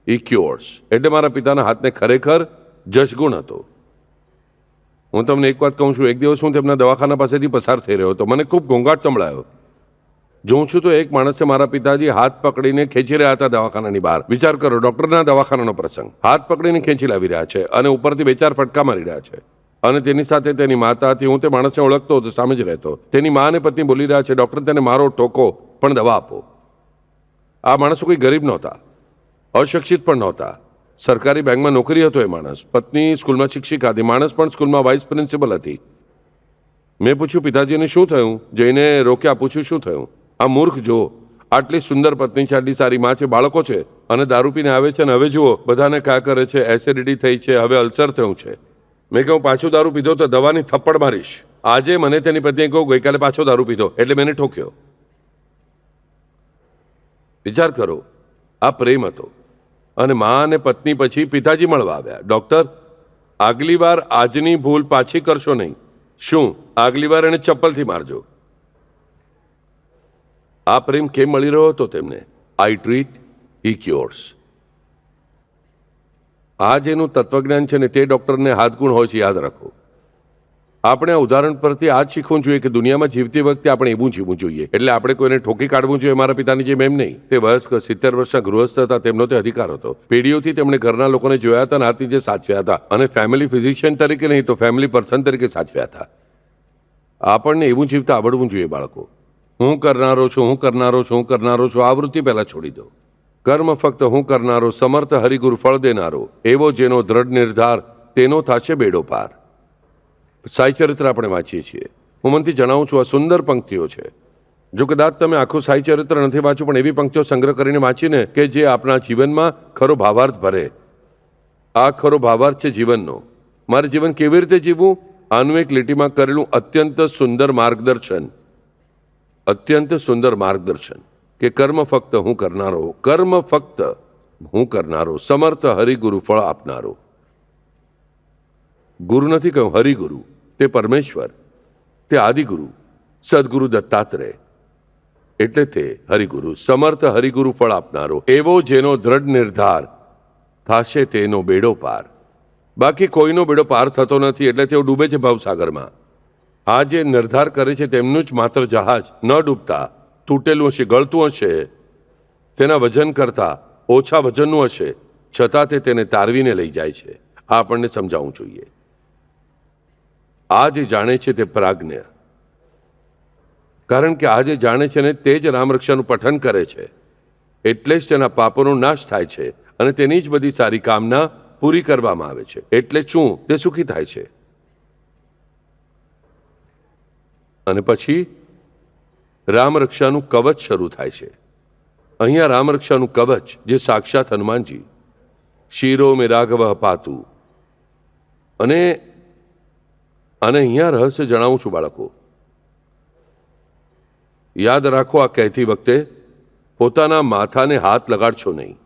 હી ક્યોર્સ. એટલે મારા પિતાના હાથને ખરેખર જશગુણ હતો. હું તમને એક વાત કહું છું. એક દિવસ હું તેમના દવાખાના પાસેથી પસાર થઈ રહ્યો હતો. મને ખૂબ ઘોંઘાટ સંભળાયો. જોઉં છું તો એક માણસે મારા પિતાજી હાથ પકડીને ખેંચી રહ્યા હતા દવાખાનાની બહાર. વિચાર કરો, ડૉક્ટરના દવાખાનાનો પ્રસંગ. હાથ પકડીને ખેંચી લાવી રહ્યા છે અને ઉપરથી 2-4 ફટકા મારી રહ્યા છે. અને તેની સાથે તેની માતા હતી. હું તે માણસને ઓળખતો હતો, સામે જ રહેતો. તેની મા અને પત્ની બોલી રહ્યા છે, ડૉક્ટર તેને મારો, ટોકો, પણ દવા આપો. આ માણસો કોઈ ગરીબ નહોતા, અશિક્ષિત પણ નહોતા. સરકારી બેંકમાં નોકરી હતો એ માણસ. પત્ની સ્કૂલમાં શિક્ષિકા હતી. માણસ પણ સ્કૂલમાં વાઇસ પ્રિન્સિપલ હતી. મેં પૂછ્યું, પિતાજીને શું થયું? જઈને રોક્યા. પૂછ્યું, શું થયું? આ મૂર્ખ જો, આટલી સુંદર પત્ની છે, આટલી સારી માં છે, બાળકો છે, અને દારૂ પીને આવે છે. અને હવે જુઓ બધાને ક્યાં કરે છે, એસિડિટી થઈ છે, હવે અલ્સર થયું છે. મેં કહ્યું, પાછો દારૂ પીધો તો દવાની થપ્પડ મારીશ. આજે મને તેની પત્નીએ કહ્યું, ગઈકાલે પાછો દારૂ પીધો, એટલે મેં ઠોક્યો. વિચાર કરો, આ પ્રેમ હતો. અને મા અને પત્ની પછી પિતાજી મળવા આવ્યા. ડૉક્ટર, આગલી વાર આજની ભૂલ પાછી કરશો નહીં. શું? આગલી વાર એને ચપ્પલથી મારજો. આ પ્રેમ કેમ મળી રહ્યો હતો તેમને? આઈ ટ્રીટ, હી ક્યોર્સ. આ જેનું તત્વજ્ઞાન છે ને તે ડૉક્ટરને હાથગુણ હોય છે, યાદ રાખો. આપણે આ ઉદાહરણ પરથી આ જ શીખવું જોઈએ કે દુનિયામાં જીવતી વખતે આપણે એવું જીવવું જોઈએ. એટલે આપણે કોઈને ઠોકી કાઢવું જોઈએ મારા પિતાની જેમ, એમ નહીં. તે વયસ્ક 70 વર્ષના ગૃહસ્થ હતા. તેમનો તે અધિકાર હતો. પેઢીઓથી તેમણે ઘરના લોકોને જોયા હતા અને હાથ નીચે સાચવ્યા હતા. અને ફેમિલી ફિઝિશિયન તરીકે નહીં તો ફેમિલી પર્સન તરીકે સાચવ્યા હતા. આપણને એવું જીવતા આવડવું જોઈએ બાળકો. હું કરનારો છું, હું કરનારો છું, હું કરનારો છું. આ વૃત્તિ પહેલાં છોડી દો. કર્મ ફક્ત હું કરનારો, સમર્થ હરિગુરુ ફળ દેનારો. એવો જેનો દ્રઢ નિર્ધાર, તેનો થશે બેડો પાર. સાઈ ચરિત્ર આપણે વાંચીએ છીએ. હું મનથી જણાવું છું, આ સુંદર પંક્તિઓ છે. જો કદાચ તમે આખું સાઈ ચરિત્ર નથી વાંચ્યું, પણ એવી પંક્તિઓ સંગ્રહ કરીને વાંચીને કે જે આપણા જીવનમાં ખરો ભાવાર્થ ભરે. આ ખરો ભાવાર્થ છે જીવનનો. મારે જીવન કેવી રીતે જીવવું, આનું એક લીટીમાં કરેલું અત્યંત સુંદર માર્ગદર્શન. અત્યંત સુંદર માર્ગદર્શન કે કર્મ ફક્ત હું કરનારો, કર્મ ફક્ત હું કરનારો, સમર્થ હરિગુરુ ફળ આપનારો. ગુરુ નથી કહ્યું, હરિગુરુ. તે પરમેશ્વર, તે આદિગુરુ, સદગુરુ દત્તાત્રેય. એટલે તે હરિગુરુ, સમર્થ હરિગુરુ ફળ આપનારો. એવો જેનો દ્રઢ નિર્ધાર, થશે તેનો બેડો પાર. બાકી કોઈનો બેડો પાર થતો નથી. એટલે તેઓ ડૂબે છે ભવસાગરમાં. આ જે નિર્ધાર કરે છે તેમનું જ માત્ર જહાજ ન ડૂબતા, તૂટેલું હશે, ગળતું હશે, તેના વજન કરતા ઓછા વજનનું હશે, છતાં તે તેને તારવીને લઈ જાય છે. આ આપણને સમજાવવું જોઈએ. આ જે જાણે છે તે પ્રાજ્ઞ, કારણ કે આ જે જાણે છે ને તે જ રામરક્ષાનું પઠન કરે છે, એટલે જ તેના પાપોનો નાશ થાય છે અને તેની જ બધી સારી કામના પૂરી કરવામાં આવે છે. એટલે શું તે સુખી થાય છે. અને પછી રામરક્ષાનું કવચ શરૂ થાય છે. અહીંયા રામરક્ષાનું કવચ જે સાક્ષાત હનુમાનજી, શિરો મે રાઘવ પાતુ. અને અહીંયા રહસ્ય જણાવું છું બાળકો. યાદ રાખો, આ કહેતી વખતે પોતાના માથાને હાથ લગાડશો નહીં.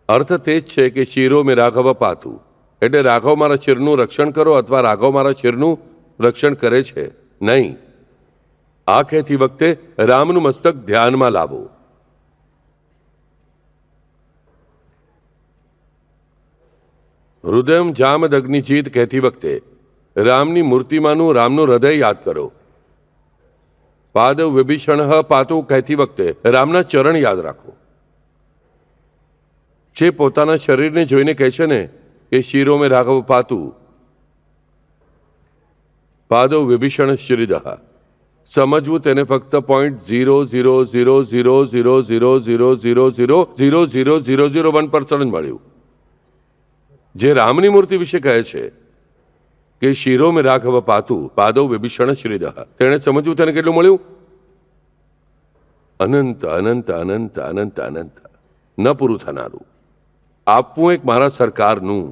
અર્થ તે જ છે કે શિરો મે રાઘવ પાતુ, એટલે રાઘવ મારા શિરનું રક્ષણ કરો અથવા રાઘવ મારા શિરનું રક્ષણ કરે છે નહીં. આ કહેતી વખતે રામનું મસ્તક ધ્યાનમાં લાવો. હૃદયમ જામદગ્નિ જીત કહેતી વખતે રામની મૂર્તિમાંનું રામનું હૃદય યાદ કરો. પાદવ વિભીષણ પાતુ કહેતી વખતે રામના ચરણ યાદ રાખો. જે પોતાના શરીરને જોઈને કહે છે ને કે શિરો મેં રાઘવ પાતુ, પાદવ વિભીષણ શ્રીદહ, સમજવું તેને ફક્ત 0.000000000000001% મળ્યું. જે રામની મૂર્તિ વિશે કહે છે કે શિરો મેં રાઘવ પાતુ, પાદવ વિભીષણ શ્રીદહ, તેણે સમજવું તેને કેટલું મળ્યું? અનંત અનંત અનંત અનંત અનંત, ન પૂરું થનારું. આપવું એક મારા સરકારનું.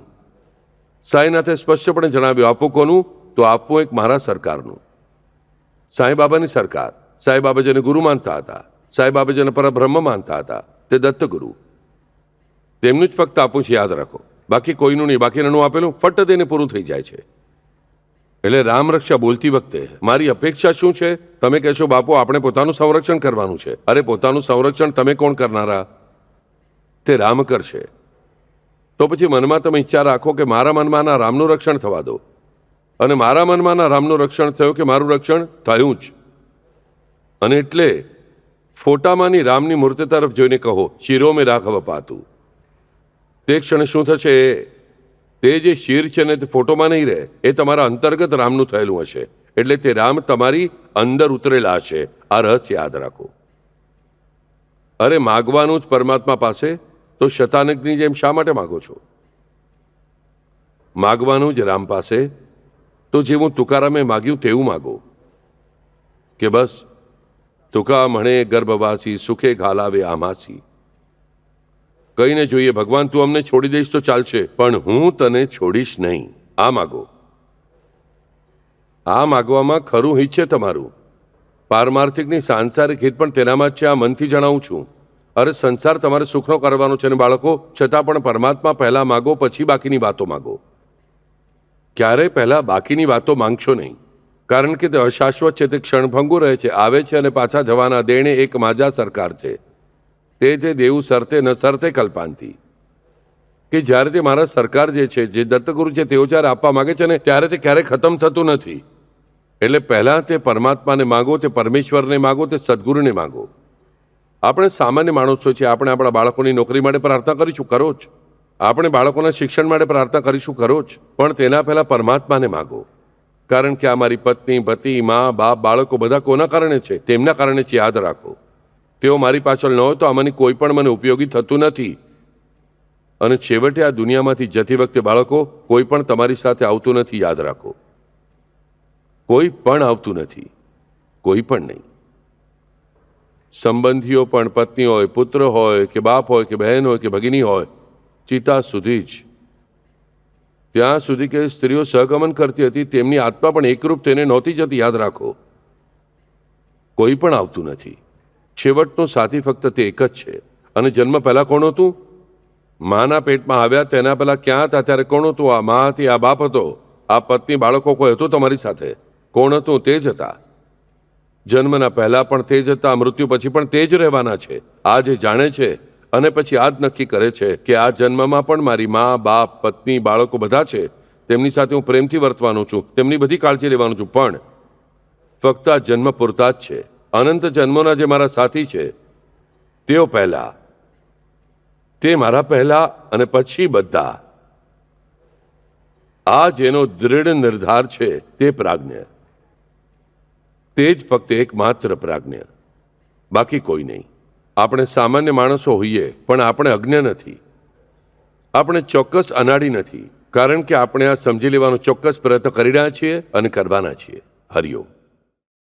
સાંઈનાથે સ્પષ્ટપણે જણાવ્યું, આપવું કોનું? તો આપવું એક મારા સરકારનું. સાંઈબાબાની સરકાર. સાંઈબાબા જેને ગુરુ માનતા હતા, સાંઈબાબા જેને પરબ્રહ્મ માનતા હતા, તે દત્તગુરુ. તેમનું જ ફક્ત આપવું છે, યાદ રાખો. બાકી કોઈનું નહીં. બાકીનું આપેલું ફટ દઈને પૂરું થઈ જાય છે. એટલે રામરક્ષા બોલતી વખતે મારી અપેક્ષા શું છે? તમે કહેશો બાપુ આપણે પોતાનું સંરક્ષણ કરવાનું છે. અરે પોતાનું સંરક્ષણ તમે કોણ કરનારા? તે રામ કરશે. તો પછી મનમાં તમે ઈચ્છા રાખો કે મારા મનમાં રામનું રક્ષણ થવા દો, અને મારા મનમાં રામનું રક્ષણ થયું કે મારું રક્ષણ થયું જ. અને એટલે ફોટામાંની રામની મૂર્તિ તરફ જોઈને કહો, શિરો મેં રાઘવ પાતુ. તે ક્ષણે શું થશે? તે જે શિર છે ને તે ફોટોમાં નહીં રહે, એ તમારા અંતર્ગત રામનું થયેલું હશે. એટલે તે રામ તમારી અંદર ઉતરેલા હશે. આ રહસ્ય યાદ રાખો. અરે માગવાનું જ પરમાત્મા પાસે, તો શતાનકની જેમ શા માટે માગો છો? માગવાનું જ રામ પાસે, તો જેવું તુકારામે માગ્યું તેવું માગો કે બસ તુકા મણે ગર્ભવાસી, સુખે ઘાલાવે આમાસી. કહીને જોઈએ ભગવાન તું અમને છોડી દઈશ તો ચાલશે, પણ હું તને છોડીશ નહીં. આ માગો. આ માગવામાં ખરું હિત છે તમારું. પારમાર્થિકની સાંસારિક હિત પણ તેનામાં જ છે. આ મનથી જણાવું છું. અરે સંસાર તમારે સુખનો કરવાનો છે ને બાળકો, છતાં પણ પરમાત્મા પહેલા માગો, પછી બાકીની વાતો માગો. ક્યારેય પહેલા બાકીની વાતો માંગશો નહીં, કારણ કે તે અશાશ્વત છે, તે ક્ષણભંગુ રહે છે, આવે છે અને પાછા જવાના. દેણે એક માજા સરકાર છે, તે જે દેવું સરતે ન સરતે કલ્પાંતી. કે જ્યારે તે મારા સરકાર જે છે, જે દત્તગુરુ છે, તેઓ જ્યારે આપવા માગે છે ને ત્યારે તે ક્યારેય ખતમ થતું નથી. એટલે પહેલા તે પરમાત્માને માગો, તે પરમેશ્વરને માગો, તે સદગુરુને માગો. આપણે સામાન્ય માણસો છીએ. આપણે આપણા બાળકોની નોકરી માટે પ્રાર્થના કરીશું, કરો જ. આપણે બાળકોના શિક્ષણ માટે પ્રાર્થના કરીશું, કરો જ. પણ તેના પહેલા પરમાત્માને માગો. કારણ કે આ મારી પત્ની, પતિ, મા, બાપ, બાળકો બધા કોના કારણે છે? તેમના કારણે છે. યાદ રાખો. તેઓ મારી પાછળ ન હોય તો આમાંની કોઈ પણ મને ઉપયોગી થતું નથી. અને છેવટે આ દુનિયામાંથી જતી વખતે બાળકો કોઈ પણ તમારી સાથે આવતું નથી. યાદ રાખો, કોઈ પણ આવતું નથી. કોઈ પણ નહીં. સંબંધીઓ પણ, પત્ની હોય, પુત્ર હોય કે બાપ હોય કે બહેન હોય કે ભગિની હોય, ચિતા સુધી જ. ત્યાં સુધી કે સ્ત્રીઓ સહગમન કરતી હતી, તેમની આત્મા પણ એકરૂપ તેને નહોતી જતી. યાદ રાખો, કોઈ પણ આવતું નથી. છેવટનો સાથી ફક્ત તે એક જ છે. અને જન્મ પહેલા કોણ હતું? માના પેટમાં આવ્યા તેના પહેલા ક્યાં હતા? ત્યારે કોણ હતું? આ મા હતી, આ બાપ હતો, આ પત્ની, બાળકો કોઈ હતું તમારી સાથે? કોણ હતું? તે જ હતા. જન્મના પહેલા પણ તે જ હતા, મૃત્યુ પછી પણ તે જ રહેવાના છે. આ જે જાણે છે અને પછી આ જ નક્કી કરે છે કે આ જન્મમાં પણ મારી મા, બાપ, પત્ની, બાળકો બધા છે, તેમની સાથે હું પ્રેમથી વર્તવાનો છું, તેમની બધી કાળજી લેવાનો છું, પણ ફક્ત આ જન્મ પૂરતા જ છે. અનંત જન્મોના જે મારા સાથી છે તેઓ પહેલા, તે મારા પહેલા અને પછી બધા. આ જેનો દૃઢ નિર્ધાર છે તે પ્રાજ્ઞ, તે જ ફક્ત એકમાત્ર પ્રાજ્ઞ, બાકી કોઈ નહીં. આપણે સામાન્ય માણસો હોઈએ પણ આપણે અજ્ઞ નથી, આપણે ચોક્કસ અનાડી નથી, કારણ કે આપણે આ સમજી લેવાનો ચોક્કસ પ્રયત્ન કરી રહ્યા છીએ અને કરવાના છીએ. હરિઓમ.